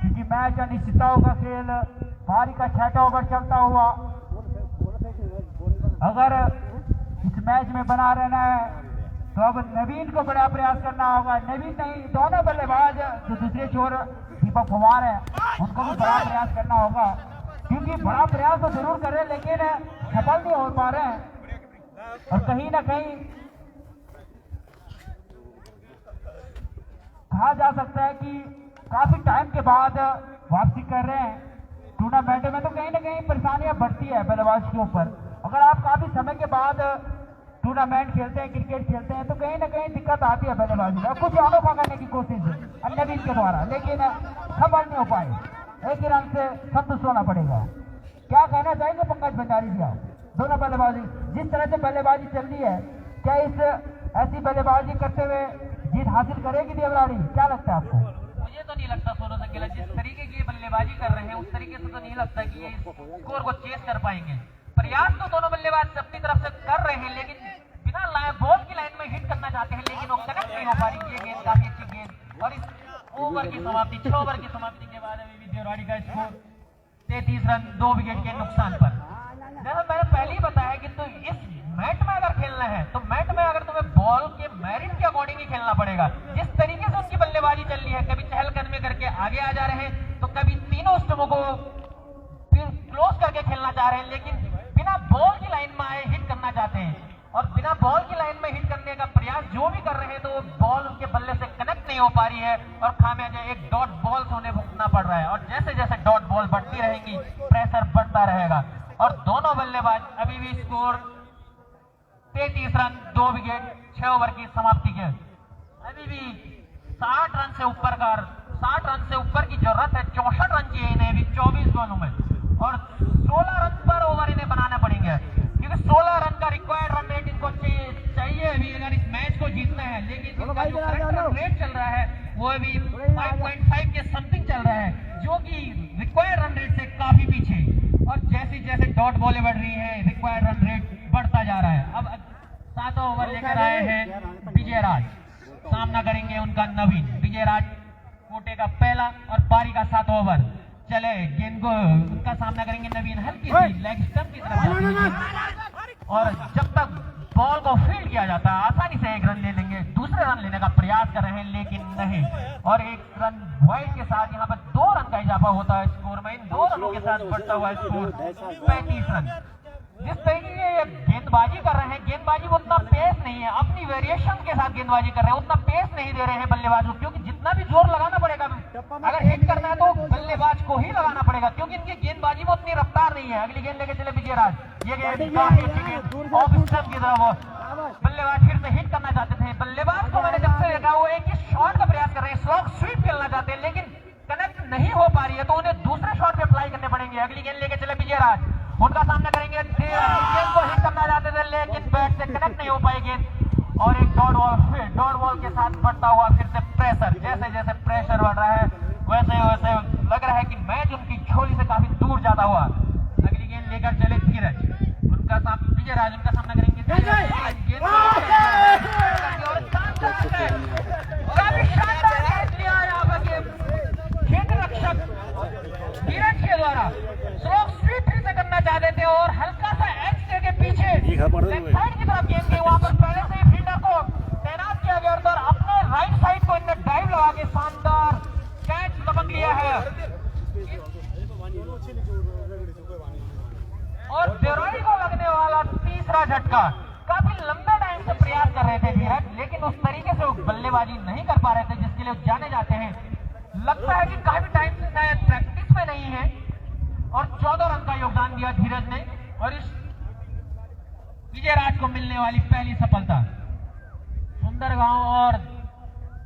क्योंकि मैच अनिश्चितताओं का खेल, पारी का 6वां ओवर चलता हुआ। अगर इस मैच में बना रहना है तो अब नवीन को बड़ा प्रयास करना होगा। नवीन नहीं, दोनों बल्लेबाज जो दूसरे छोर दीपक पवार है उनको भी बड़ा प्रयास करना होगा, क्योंकि बड़ा प्रयास तो जरूर कर रहे हैं लेकिन सफल नहीं हो पा रहे हैं। और कहीं ना कहीं कहा जा सकता है कि काफी टाइम के बाद वापसी कर रहे हैं टूर्नामेंट में, तो कहीं ना कहीं परेशानियां बढ़ती है बल्लेबाज के ऊपर। अगर आप काफी समय के बाद टूर्नामेंट खेलते हैं, क्रिकेट खेलते हैं, तो कहीं ना कहीं दिक्कत आती है बल्लेबाजी में। कुछ अनोखा करने की कोशिश नवीन के द्वारा, लेकिन सफल नहीं हो पाए। एक ही रन से संतुष्ट होना पड़ेगा। क्या कहना चाहेंगे पंकज भंडारी जी आप? दोनों बल्लेबाजी जिस तरह से बल्लेबाजी चल रही है, क्या इस ऐसी बल्लेबाजी करते हुए जीत हासिल करेगी देवराड़ी? क्या लगता है आपको? मुझे तो नहीं लगता सोनू संगेला जिस तरीके की बल्लेबाजी कर रहे हैं उस तरीके से तो नहीं लगता कि ये स्कोर को चेस कर पाएंगे। प्रयास तो दोनों बल्लेबाज अपनी तरफ से कर रहे हैं, लेकिन बिना बॉल की लाइन में हिट करना चाहते हैं, लेकिन वो कनेक्ट नहीं हो पा रही। ये गेंद काफी अच्छी गेंद, और इस ओवर की समाप्ति 6 ओवर की समाप्ति के बाद अभी भी देवराड़ी का स्कोर 33 रन 2 विकेट के नुकसान पर। जैसा मैंने पहले ही बताया कि तो इस मैच में अगर खेलना है तो मैच में अगर तुम्हें बॉल के मेरिट के अकॉर्डिंग ही खेलना पड़ेगा। जिस तरीके से उनकी बल्लेबाजी चल रही है, कभी चहलकदमी करके आगे आ जा रहे हैं तो कभी तीनों स्टम्पों को क्लोज करके खेलना चाह रहे हैं, लेकिन बिना बॉल की लाइन में आए हिट करना चाहते हैं। और बिना बॉल की लाइन में हिट करने का प्रयास जो भी कर रहे हैं तो बॉल उनके बल्ले से कनेक्ट नहीं हो पा रही है और खामियाजा एक डॉट बॉल से उन्हें भुगतना पड़ रहा है। और जैसे जैसे डॉट बॉल बढ़ती रहेंगी प्रेशर बढ़ता रहेगा। और दोनों बल्लेबाज अभी भी स्कोर 33 रन 2 विकेट 6 ओवर की समाप्ति के। अभी भी 60 रन से ऊपर की जरूरत है। 64 रन चाहिए इन्हें अभी 24 बॉलों में, और 16 रन पर ओवर इन्हें बनाने पड़ेंगे, क्योंकि 16 रन का रिक्वायर्ड रन रेट इनको चाहिए अभी अगर इस मैच को जीतना है। लेकिन इनका जो करंट रन रेट चल रहा है वो अभी 5.5 के समथिंग चल रहा है, जो कि रिक्वायर्ड रन रेट से काफी पीछे। और जैसे जैसे डॉट बॉलें बढ़ रही है रिक्वायर्ड रन रेट बढ़ता जा रहा है। अब 7 ओवर लेकर आए हैं विजय राज, सामना करेंगे उनका नवीन। विजय राज कोटे का पहला और पारी का 7 ओवर चले। गेंद को उनका सामना करेंगे नवीन, हल्की सी लेग स्टंप की तरफ, और जब तक बॉल को फील्ड किया जाता है आसानी से 1 रन ले लेंगे। दूसरे रन लेने का प्रयास कर रहे हैं लेकिन नहीं, और 1 रन वाइड के साथ यहाँ पर 2 रन का इजाफा होता है स्कोर में। इन 2 रनों के साथ बढ़ता हुआ स्कोर 35 रन। जिस तरीके से गेंदबाजी कर रहे हैं, गेंदबाजी में उतना पेस नहीं है, अपनी वेरिएशन के साथ गेंदबाजी कर रहे हैं, उतना पेस नहीं दे रहे हैं बल्लेबाजों, क्योंकि जितना भी जोर लगाना पड़ेगा अगर हिट करना है तो बल्लेबाज को ही लगाना पड़ेगा, क्योंकि इनकी गेंदबाजी में उतनी रफ्तार नहीं है। अगली गेंद लेके चले विजय राज, ये गेंद काफी अच्छी गेंद ऑफ स्टंप की तरफ, बल्लेबाज फिर से हिट करना चाहते थे। बल्लेबाज को मैंने जब से देखा वो एक ही शॉट का प्रयास कर रहे हैं, स्लॉग स्वीप खेलना चाहते हैं, लेकिन कनेक्ट नहीं हो पा रही है, तो उन्हें दूसरे शॉट पे अप्लाई करने पड़ेंगे। अगली गेंद लेके चले विजय राज, उनका सामना करेंगे। गेंद को हिट करना चाहते थे लेकिन बैट से कनेक्ट नहीं हो पाई गेंद, और एक डॉट बॉल के साथ बढ़ता हुआ फिर से प्रेशर। जैसे जैसे प्रेशर बढ़ रहा है वैसे वैसे लग रहा है कि मैच उनकी झोली से काफी दूर जाता हुआ। अगली गेंद लेकर चले धीरज, उनका सामना विजय राज, उनका सामना करेंगे काफी शानदार कैच लिया यहाँ पर गेंद रक्षक धीरज के द्वारा स्लोप स्वीप फिर से करना चाहते थे, और हल्का सा एज के पीछे लेफ्ट साइड की तरफ गेंद गई, वहां पर पहले से ही फील्डर को तैनात किया गया और अपने राइट साइड को इन्हें डाइव लगा के शानदार कैच लपक लिया है। और देवराड़ी को लगने वाला तीसरा झटका। काफी लंबे टाइम से प्रयास कर रहे थे धीरज, लेकिन उस तरीके से वो बल्लेबाजी नहीं कर पा रहे थे जिसके लिए जाने जाते हैं। लगता है कि काफी टाइम से शायद प्रैक्टिस में नहीं है, और 14 रन का योगदान दिया धीरज ने, और इस विजय राज को मिलने वाली पहली सफलता। सुंदरगांव और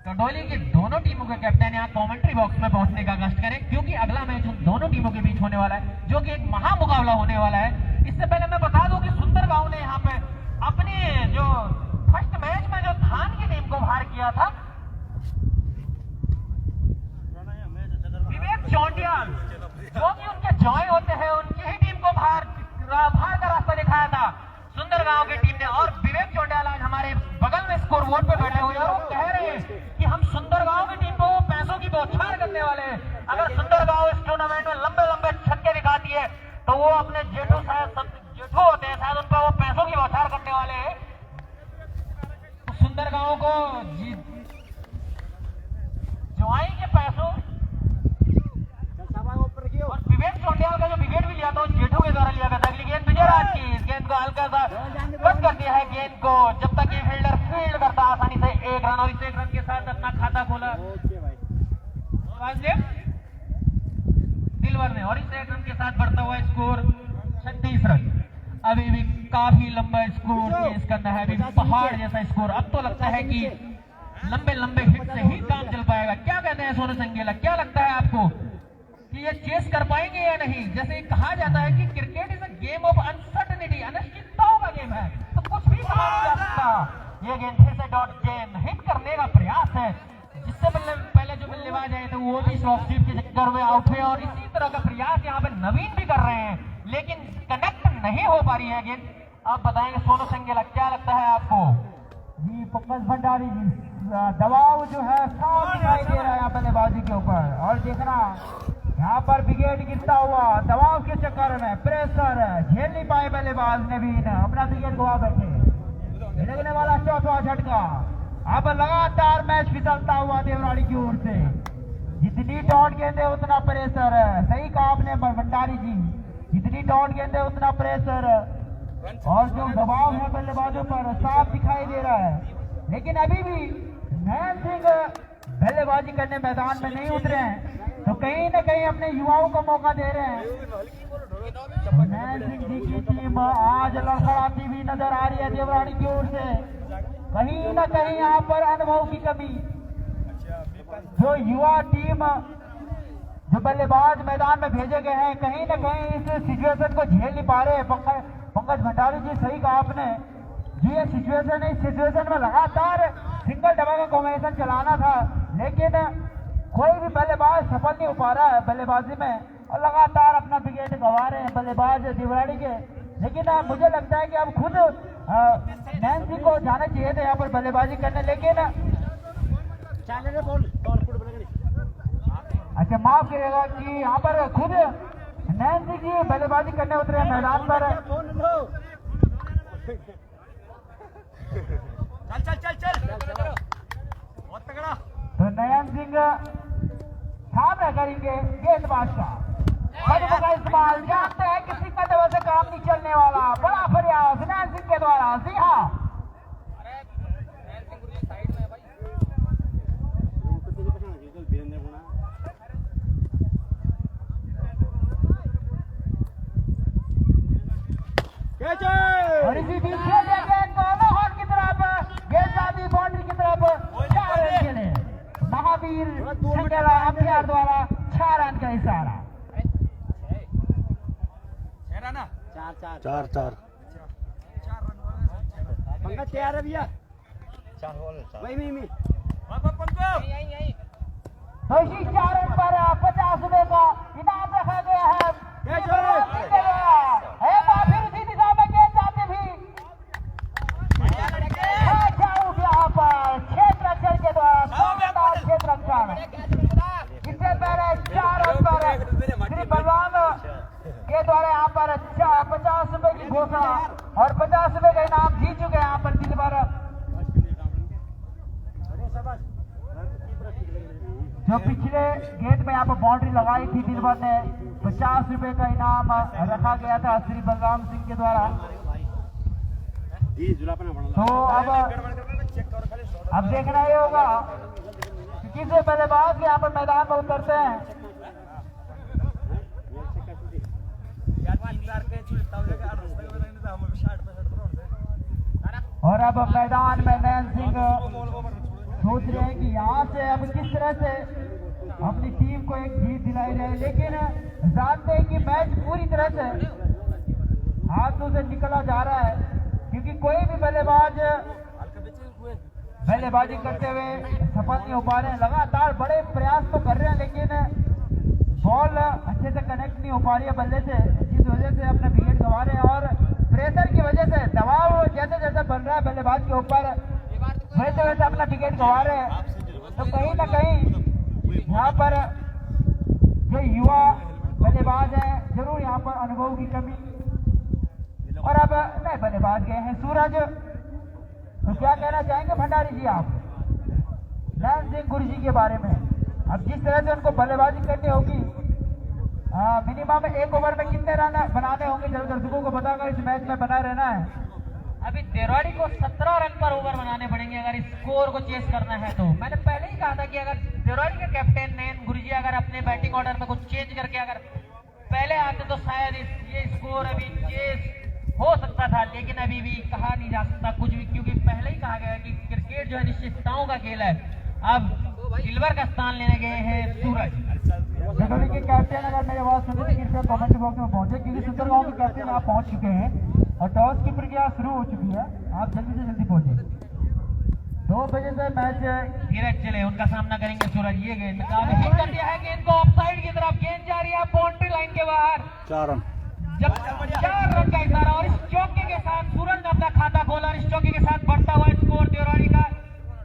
कंडोली की दोनों टीमों के कैप्टन यहाँ कमेंट्री बॉक्स में पहुंचने का कष्ट करें, क्योंकि अगला मैच उन दोनों टीमों के बीच होने वाला है, जो कि एक महामुकाबला होने वाला है। इससे पहले मैं बता दूं कि सुंदरगांव ने यहाँ पे अपने जो फर्स्ट मैच में जो थान की टीम को बाहर किया था, विवेक चौंडियाल, जो कि उनके ज्वाइन होते हैं, उनकी ही टीम को बाहर का रास्ता दिखाया था सुंदरगांव की टीम ने। और विवेक चौंडियाल आज हमारे बगल में स्कोर बोर्ड पे बैठे हुए हैं और वो कह रहे हैं कि हम सुंदरगांव की टीम करने वाले हैं। अगर सुंदर गांव इस टूर्नामेंट में लंबे लंबे छक्के दिखाती है तो वो अपने जेठू जेठू होते हैं, शायद उन पर वो पैसों की बौछार करने वाले हैं। तो सुंदर गांव को जुआई के पैसों और विवेक चौंडियाल का जो विकेट भी लिया था जेठू के द्वारा लिया गया था। अगली गेंद विजय राज की, इस गेंद को हल्का सा कट कर दिया है गेंद को, जब तक ये फील्डर फील्ड करता आसानी से 1 रन, और इस 1 रन के साथ अपना खाता खोला दिलवर ने, और इस 1 रन के साथ बढ़ता हुआ स्कोर 36 रन। अभी भी काफी लंबा स्कोर चेस करना है, अभी पहाड़ जैसा स्कोर। अब तो लगता है कि लंबे लंबे हिट से ही काम चल पाएगा। क्या कहते हैं सोनू संगेला, क्या लगता है आपको कि ये चेस कर पाएंगे या नहीं? जैसे कहा जाता है कि cricket is a game of uncertainty, अनिश्चितताओं का गेम है, तो कुछ भी समझ नहीं सकता। ये गेंद फिर से डॉट गेंद हिट करने का प्रयास है, जिससे पहले जो बल्लेबाज आए थे वो भी स्लॉप स्वीप के चक्कर में आउट हुए, और इसी तरह का प्रयास यहाँ पे नवीन भी कर रहे हैं, लेकिन कनेक्ट नहीं हो पा रही है गेंद। आप बताएंगे सोनू संगेला, क्या लगता है आपको? जी पंकज भंडारी जी, दबाव जो है साफ दिखाई दे रहा है यहाँ बल्लेबाजी के ऊपर, और देखना यहाँ पर विकेट गिरता हुआ दबाव के चक्कर में प्रेशर झेल नहीं पाए बल्लेबाज नवीन, अपना विकेट गवा बैठे। लगने वाला चौथा झटका, अब लगातार मैच फिसलता हुआ देवराड़ी की ओर से। जितनी डॉट गेंदे उतना प्रेशर है, सही कहा आपने भंडारी जी, जितनी डॉट गेंदे उतना प्रेशर, और जो दबाव है बल्लेबाजों पर साफ दिखाई दे रहा है। लेकिन अभी भी नयन सिंह बल्लेबाजी करने मैदान में नहीं उतरे हैं, तो कहीं न कहीं अपने युवाओं को मौका दे रहे हैं। नयन सिंह जी की टीम आज लड़खड़ाती हुई नजर आ रही है देवराड़ी की ओर से। कहीं न कहीं यहाँ पर अनुभव की कमी, जो युवा टीम जो बल्लेबाज मैदान में भेजे गए हैं, कहीं न कहीं इस सिचुएशन को झेल नहीं पा रहे। पंकज भंडारी जी, सही कहा आपने जी, ये सिचुएशन, इस सिचुएशन में लगातार सिंगल डबल का कॉम्बिनेशन चलाना था, लेकिन कोई भी बल्लेबाज सफल नहीं हो पा रहा है बल्लेबाजी में, और लगातार अपना विकेट गंवा रहे हैं बल्लेबाज देवराड़ी के। लेकिन मुझे लगता है कि अब खुद नयन सिंह को जाना चाहिए था यहाँ पर बल्लेबाजी करने, लेकिन अच्छा माफ करिएगा कि यहाँ पर खुद नयन सिंह जी बल्लेबाजी करने उतरे मैदान पर। चल बहुत तगड़ा। तो नयन सिंह सामना करेंगे गेंदबाज का इस्तेमाल, जानते हैं कि सिंगल डबल से काम नहीं चलने वाला, बड़ा प्रयास नयन सिंह के द्वारा। जी हाँ, और इसी बीच गेंद को लोहर की तरफ, गेंदबाजी बाउंड्री की तरफ 4 रन के लिए महावीर संगेला अंपायर द्वारा 6 रन का इशारा। 4 पंकज तैयार है भैया, 4 बॉल वही तो इसी 4 रन पर 50 रुपए का इनाम रखा गया है। फिर उसी दिशा में गेंद जाते भी यहाँ पर क्षेत्र रक्षण के द्वारा क्षेत्र रक्षण, इससे पहले 4 रन पर श्री बलवान के द्वारा यहाँ पर 50 रुपए की घोषणा और 50 रुपए का इनाम जीत चुके हैं यहाँ पर दिलवर। जो पिछले गेंद में यहाँ पर बाउंड्री लगाई थी दिलवर ने, 50 रुपए का इनाम रखा गया था श्री बलराम सिंह के द्वारा। तो अब देखना ये होगा कि किस बल्लेबाज यहाँ पर मैदान में उतरते हैं। और अब मैदान में नयन सिंह सोच रहे हैं कि यहाँ से अब किस तरह से अपनी टीम को एक जीत दिलाई जाए, लेकिन जानते हैं कि मैच पूरी तरह से हाथों से निकला जा रहा है, क्योंकि कोई भी बल्लेबाज बल्लेबाजी करते हुए सफल नहीं हो पा रहे हैं। लगातार बड़े प्रयास तो कर रहे हैं, लेकिन बॉल अच्छे से कनेक्ट नहीं हो पा रही है बल्ले से, जिस वजह से अपना विकेट गंवा रहे हैं। और प्रेशर की वजह से दबाव जैसे जैसे बन रहा है बल्लेबाज के ऊपर, वैसे वैसे अपना विकेट गंवा रहे हैं। तो कहीं ना कहीं यहाँ पर जो युवा बल्लेबाज है, जरूर यहाँ पर अनुभव की कमी। और अब नए बल्लेबाज गए हैं सूरज, तो क्या कहना चाहेंगे भंडारी जी आप नैन सिंह गुरु जी के बारे में? अब जिस तरह से उनको बल्लेबाजी करनी होगी, मिनिमम 1 ओवर में कितने रन बनाने होंगे, जब दर्शकों को बताकर इस मैच में बना रहना है। अभी देवराड़ी को 17 रन पर ओवर बनाने पड़ेंगे अगर स्कोर को चेस करना है तो। मैंने पहले ही कहा था कि अगर देवराड़ी के कैप्टन नैन गुरुजी अगर अपने बैटिंग ऑर्डर में कुछ चेंज करके अगर पहले आते तो शायद ये स्कोर अभी चेस हो सकता था, लेकिन अभी भी कहा नहीं जा सकता कुछ भी, क्योंकि पहले ही कहा गया कि क्रिकेट जो है निश्चितताओं का खेल है। अब सिल्वर का स्थान लेने गए हैं सूरज। देवराड़ी के कैप्टन अगर मेरी आवाज सुने तो कृपया कमेंट बॉक्स में पहुंचे, क्योंकि सुंदरगांव के कैप्टन आप पहुंच चुके हैं और टॉस की प्रक्रिया शुरू हो चुकी है। आप जल्दी से जल्दी पहुंचे। 2 बजे से मैच धीरज चले, उनका सामना करेंगे सूरज। ये गेंद हिट कर दिया है, गेंद को ऑफसाइड की तरफ, गेंद जा रही है बाउंड्री लाइन के बाहर। 4 रन। जब 4 रन का इशारा और इस चौके के साथ सूरज ने अपना खाता खोला और इस चौके के साथ बढ़ता हुआ स्कोर देवराड़ी का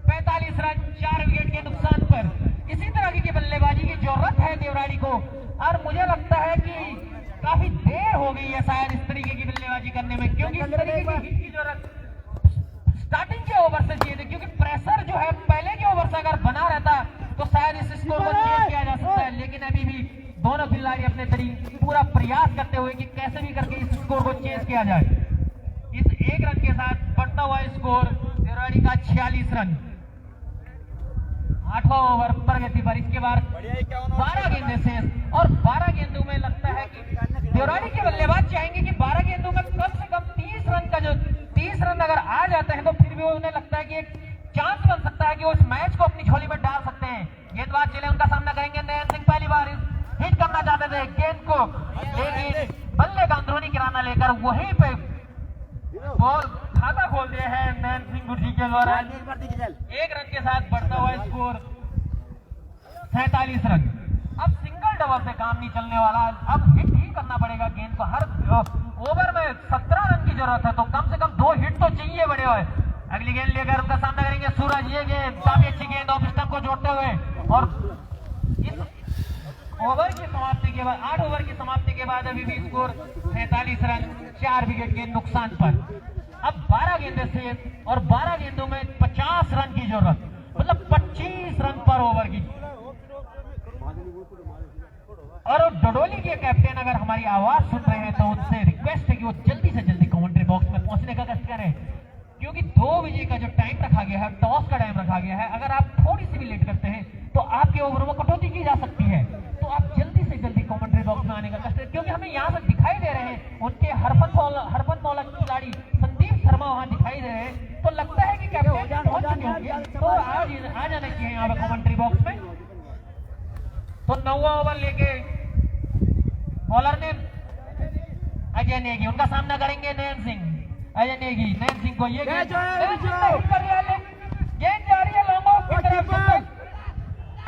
45 रन 4 विकेट के नुकसान पर। इसी तरह की बल्लेबाजी की जरूरत है देवराड़ी को, और मुझे लगता है कि काफी देर हो गई है शायद इस तरीके की बल्लेबाजी करने में, क्योंकि इस तरीके की हिट की जरूरत स्टार्टिंग के ओवर से चाहिए थी, क्योंकि प्रेशर जो है पहले के ओवर से अगर बना रहता तो शायद इस स्कोर को चेंज किया जा सकता है। लेकिन अभी भी दोनों खिलाड़ी अपने तरीके पूरा प्रयास करते हुए कि कैसे भी करके इस स्कोर को चेंज किया जाए। इस 1 रन के साथ बढ़ता हुआ स्कोर देवराड़ी का 46 रन। 8वां ओवर प्रगति पर, इसके बाद 12 गेंदें शेष और 12 गेंदों में लगता है कि देवराड़ी के बल्लेबाज चाहेंगे कि 12 गेंदों में कम से कम 30 रन का जो 30 रन अगर आ जाते हैं तो फिर भी उन्हें लगता है कि एक चांस बन सकता है कि वो इस मैच को अपनी झोली में डाल सकते हैं। गेंदबाज चले, उनका सामना करेंगे नैन सिंह। पहली बार हिट करना चाहते थे गेंद को, लेकिन बल्ले का अंदरूनी किराना लेकर वहीं पे बॉल खाता खोल दिया है नैन सिंह गुरजी के द्वारा। 1 रन के साथ बढ़ता हुआ स्कोर 47 रन। अब सिंगल डबल से काम नहीं चलने वाला, अब हिट ही करना पड़ेगा गेंद को। हर ओवर में 17 रन की जरूरत है, तो कम से कम 2 हिट तो चाहिए बड़े हुए। अगली गेंद लेकर उनका सामना करेंगे सूरज। ये गेंद काफी अच्छी गेंद ऑफ स्टंप को जोड़ते हुए, और इस ओवर की समाप्ति के बाद 8 ओवर की समाप्ति के बाद अभी भी स्कोर 47 रन 4 विकेट के नुकसान पर। अब 12 गेंदें शेष और 12 गेंदों में 50 रन की जरूरत, मतलब 25 रन पर ओवर की। और डडोली के कैप्टन अगर हमारी आवाज सुन रहे हैं तो उनसे रिक्वेस्ट है कि वो जल्दी से जल्दी कमेंट्री बॉक्स में पहुंचने का कष्ट करें, क्योंकि 2 बजे का जो टाइम रखा गया है, टॉस का टाइम रखा गया है, अगर आप थोड़ी सी भी लेट करते हैं तो आपके ओवर में कटौती की जा सकती है। तो आप जल्दी से जल्दी कमेंट्री बॉक्स में आने का कष्ट करें, क्योंकि हमें यहाँ से दिखाई दे रहे हैं उनके हरफन मौला खिलाड़ी संदीप शर्मा वहां दिखाई दे रहे हैं, तो लगता है कि कैप्टन पहुंच चुके होंगे, तो आ जाना चाहिए यहाँ पे कमेंट्री बॉक्स में। तो 9वां ओवर लेके बॉलर ने अजय नेगी, उनका सामना करेंगे नैन सिंह। अजय नेगी नैन सिंह को, ये गेंद जा रही है लॉन्ग ऑफ की तरफ,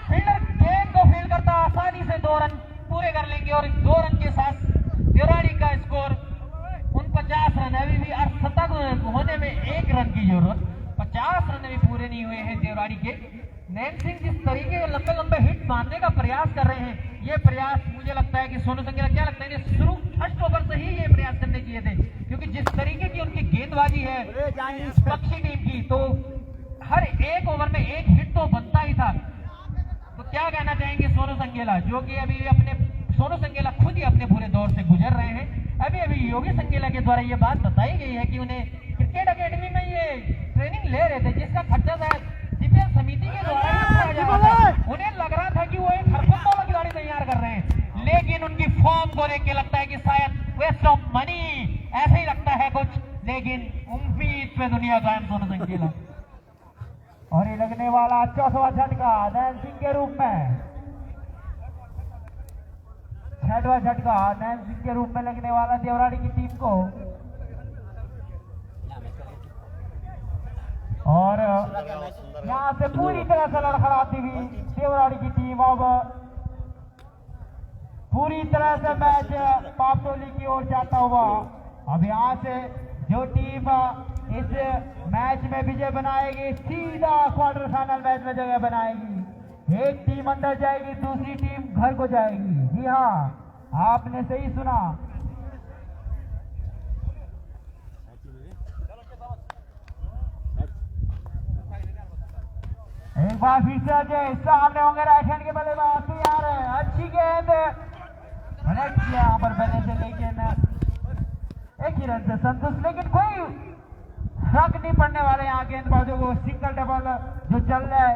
फील्डर गेंद को फील्ड करता आसानी से 2 रन पूरे कर लेंगे, और इस 2 रन के साथ देवराड़ी का स्कोर 49 रन। अभी भी अर्धशतक होने में 1 रन की जरूरत, 50 रन अभी पूरे नहीं हुए हैं देवराड़ी के। नैन सिंह जिस तरीके के लंबे लंबे हिट मारने का प्रयास कर रहे हैं, ये प्रयास मुझे लगता है कि सोनू संगेला, क्या लगता है कि शुरू फर्स्ट ओवर से ही ये प्रयास करने चाहिए थे, क्योंकि जिस तरीके की उनकी गेंदबाजी है पक्षी टीम की, तो हर 1 ओवर में 1 हिट तो बनता ही था। तो क्या कहना चाहेंगे सोनू संगेला, जो कि अभी अपने सोनू संगेला खुद ही अपने पूरे दौर से गुजर रहे हैं। अभी योगी संगेला के द्वारा ये बात बताई गई है कि उन्हें क्रिकेट अकेडमी में ये ट्रेनिंग ले रहे थे, जिसका खर्चा शायद सीपीएल समिति के द्वारा उन्हें लग रहा था कि वो एक हरफन मौला खिलाड़ी तैयार कर रहे हैं, लेकिन उनकी फॉर्म को देख के लगता है कि शायद वेस्ट ऑफ मनी, ऐसे ही लगता है कुछ, लेकिन उम्मीद पे दुनिया कायम सोनू संगेला। और ये लगने वाला 4वां झटका नैन सिंह के रूप में, 6वां झटका नैन सिंह के रूप में लगने वाला देवराड़ी की टीम को। और यहाँ से पूरी तरह से लड़खड़ाती हुई देवराड़ी की टीम अब पूरी तरह से मैच पापटोली की ओर जाता हुआ। अब यहाँ से जो टीम इस मैच में विजय बनाएगी सीधा क्वार्टर फाइनल मैच में जगह बनाएगी। एक टीम अंदर जाएगी, दूसरी टीम घर को जाएगी। जी हाँ, आपने सही सुना। एक बार फिर से अजय सामने होंगे, राइट हैंड के बल्लेबाज तैयार है। अच्छी गेंद कनेक्ट किया यहाँ पर पहले से, लेकिन एक ही रन से संतुष्ट, लेकिन कोई फर्क नहीं पड़ने वाला यहाँ गेंदबाजों को। सिंगल डबल जो चल रहा है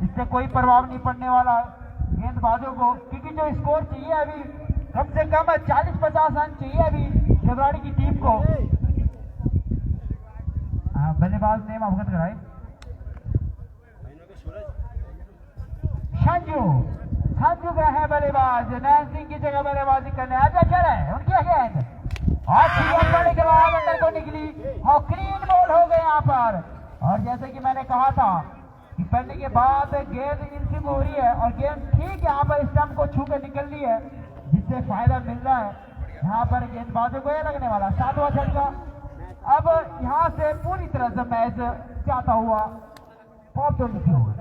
इससे कोई प्रभाव नहीं पड़ने वाला गेंदबाजों को, क्योंकि जो स्कोर चाहिए अभी कम से कम 40-50 रन चाहिए अभी देवराड़ी की टीम को। बल्लेबाज ने अवगत कराए संजू का है बल्लेबाज, नयन सिंह की जगह बल्लेबाजी करने आज अच्छा है उनकी गेंद और बड़े के बाद अंदर को निकली और क्लीन बॉल हो गए यहाँ पर। और जैसे कि मैंने कहा था कि पढ़ने के बाद गेंद इंसिंग हो रही है और गेंद ठीक यहाँ पर स्टंप को छू कर निकल रही है, जिससे फायदा मिल रहा है यहाँ पर गेंदबाजों को। यह लगने वाला 7वां झटका। अब यहाँ से पूरी तरह से मैच जाता हुआ पॉप तो लिखी हुई।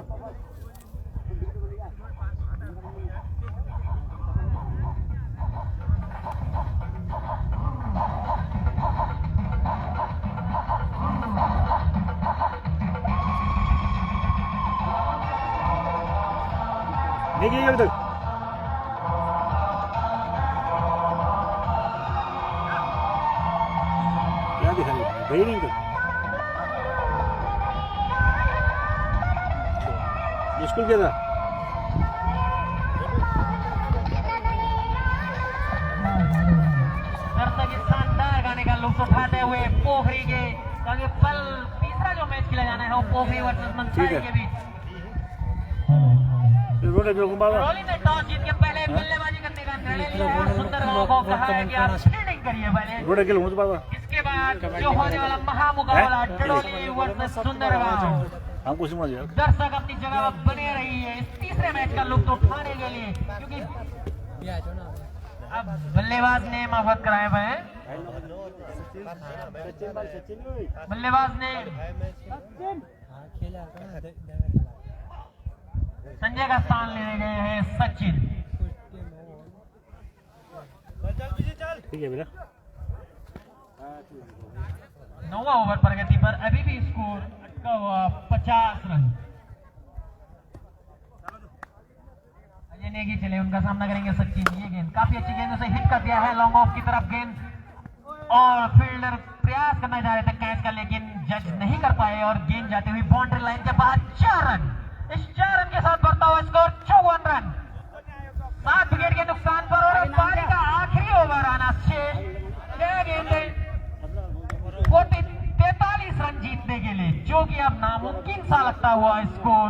देखिए अभी तक क्या दिखा रही है, गई नहीं तक स्कूल क्या था। दर्शक इस शानदार गाने का लुत्फ उठाते हुए पोखरी के पल तीसरा जो मैच खेला जाना है वो पोखरी वर्सेस मंसारी के बीच। करौली ने टॉस जीत के पहले बल्लेबाजी करने का निर्णय लिया और सुंदरगांव को कहा है कि आप फील्डिंग करिए पहले। इसके बाद जो होने वाला महामुकाबला करौली वर्सेस सुंदरगांव, दर्शक अपनी जगह पर बने रही है इस तीसरे मैच का लुत्फ उठाने के लिए, क्योंकि अब बल्लेबाज ने माफत कराए हुए बल्लेबाज ने संजय का स्थान लेने गए हैं सचिन। ठीक है बेटा। 9वां ओवर प्रगति पर अभी भी स्कोर 50 रन। अजय नेगी चले, उनका सामना करेंगे सचिन। ये गेंद काफी अच्छी गेंद से हिट कर दिया है लॉन्ग ऑफ की तरफ गेंद, और फील्डर प्रयास करना चाह रहे थे कैच का, लेकिन जज नहीं कर पाए और गेंद जाती हुई बाउंड्री लाइन के बाहर 4 रन। इस 4 रन के साथ बढ़ता हुआ स्कोर 54 रन 7 विकेट के नुकसान पर। और पारी का आखिरी ओवर आना शेष 6 गेंदें 43 रन जीतने के लिए, जो कि अब नामुमकिन सा लगता हुआ स्कोर।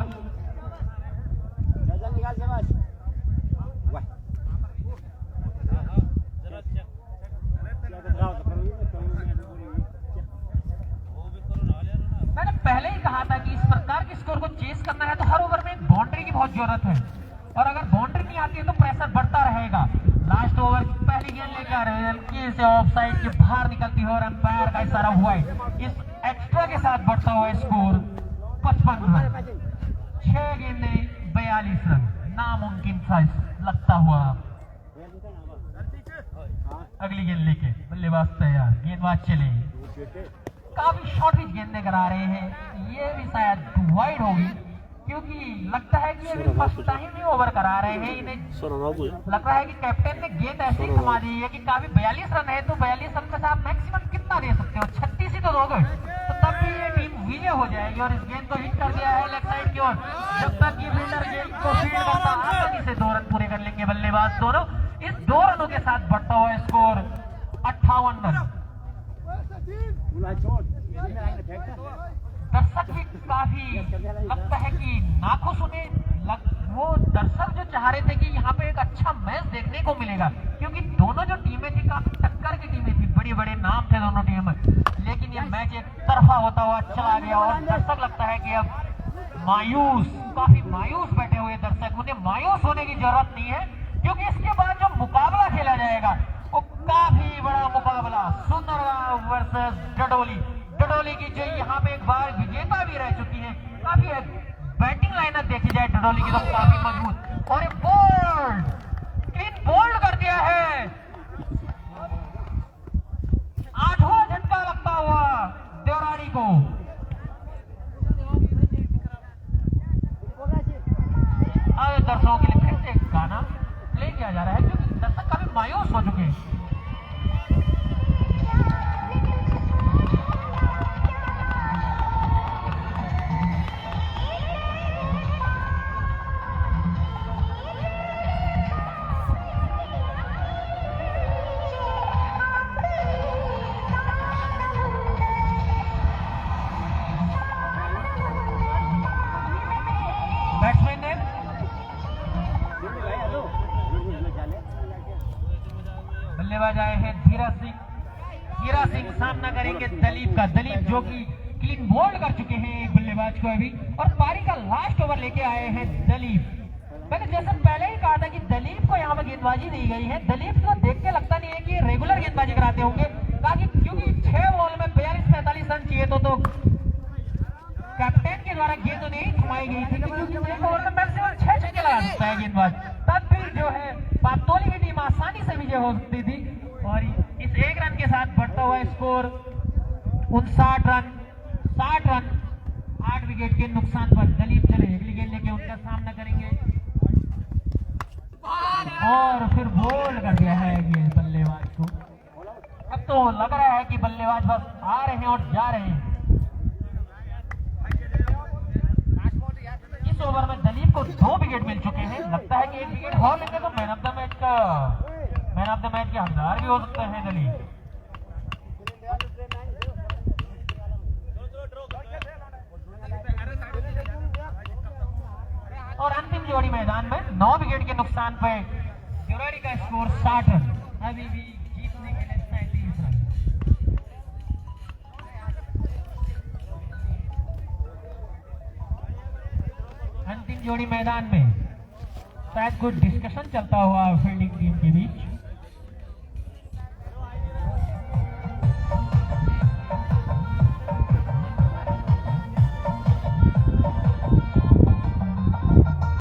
मैंने पहले ही कहा था कि इस प्रकार के स्कोर को चेस करना है तो हर ओवर में एक बाउंड्री की बहुत जरूरत है, और अगर बाउंड्री नहीं आती है तो प्रेशर बढ़ता रहेगा। लास्ट ओवर की पहली गेंद लेकर हल्की से ऑफ साइड के बाहर निकलती है और अंपायर का इशारा हुआ है। इस एक्स्ट्रा के साथ बढ़ता हुआ स्कोर 55 रन 6 गेंदें 42 रन, नामुमकिन सा लगता हुआ। अगली गेंद लेके बल्लेबाज तैयार, गेंदबाज चले, काफी शॉर्ट पिच गेंदें करा रहे हैं। ये भी शायद वाइड होगी, क्योंकि लगता है कि अभी फर्स्ट टाइम ही ओवर करा रहे हैं। इन्हें लग रहा है कि कैप्टन ने गेंद ऐसी घुमा दी है कि काफी 42 रन है, तो 42 रन का साथ मैक्सिमम कितना दे सकते हो, 36 ही तो दोगे, तो तब भी ये टीम विजय हो जाएगी। और इस गेंद को हिट कर दिया है लेफ्ट साइड की ओर। जब तक ये फील्डर गेंद को फील्ड करता आसानी से 2 रन पूरे कर लेंगे बल्लेबाज दोनों। इस 2 रनों के साथ बढ़ता हुआ स्कोर 58 रन। दर्शक भी काफी लगता है कि नाखुश होने वो दर्शक जो चाह रहे थे कि यहाँ पे एक अच्छा मैच देखने को मिलेगा, क्योंकि दोनों जो टीमें थी काफी टक्कर की टीमें थी, बड़े बड़े नाम थे दोनों टीम में, लेकिन ये मैच एक तरफा होता हुआ चला गया। और दर्शक लगता है कि अब काफी मायूस बैठे हुए दर्शक, उन्हें मायूस होने की जरूरत नहीं है, क्योंकि इसके बाद जो मुकाबला खेला जाएगा वो काफी बड़ा मुकाबला, सुंदरगांव वर्सेस डडोली की, जो यहाँ पे एक बार विजेता भी रह चुकी है। काफी बैटिंग लाइनअप देखी जाए डडोली की तो काफी मजबूत, और बोल्ड क्लीन बोल्ड गया है। 8वां झटका लगता हुआ देवरानी को। अब दर्शकों के लिए फिर से एक गाना प्ले किया जा रहा है क्योंकि दर्शक काफी मायूस हो चुके हैं। बैट्समैन ने बल्लेबाज आए हैं धीरज सिंह। धीरज सिंह सामना करेंगे दलीप का। दलीप जो कि क्लीन बोल्ड कर चुके हैं एक बल्लेबाज को अभी, और पारी का लास्ट ओवर लेके आए हैं दलीप। मैंने जैसे पहले ही कहा था कि दलीप को यहाँ पर गेंदबाजी दी गई है। दलीप को देख के लगता नहीं है कि रेगुलर गेंदबाजी कराते होंगे, ताकि क्योंकि 6 बॉल में 42-45 रन चाहिए तो कैप्टन के द्वारा गेंद तो नहीं थमाई गई थी, क्योंकि एक ओवर में मैक्सिमम 6 छक्के लगा सकता है गेंदबाज। तब भी जो है पातोली की टीम आसानी से विजय हो सकती थी। और इस 1 रन के साथ बढ़ता हुआ स्कोर 59 रन, 60 रन, 8 विकेट के नुकसान पर दलीप चले अगली गेंद लेके उनका सामना करेंगे, और फिर बोल्ड कर दिया है गेंद बल्लेबाज को। अब तो लग रहा है कि बल्लेबाज बस आ रहे हैं और जा रहे हैं। इस ओवर में दलीप को 2 विकेट मिल चुके हैं। लगता है कि 1 विकेट और लेंगे तो मैन ऑफ द मैच के हकदार भी हो सकते हैं दलीप। और अंतिम जोड़ी मैदान में 9 विकेट के नुकसान पर देवरानी का स्कोर 60 रन। अभी भी जीतने के लिए 37 रन। अंतिम जोड़ी मैदान में शायद कुछ डिस्कशन चलता हुआ फील्डिंग टीम के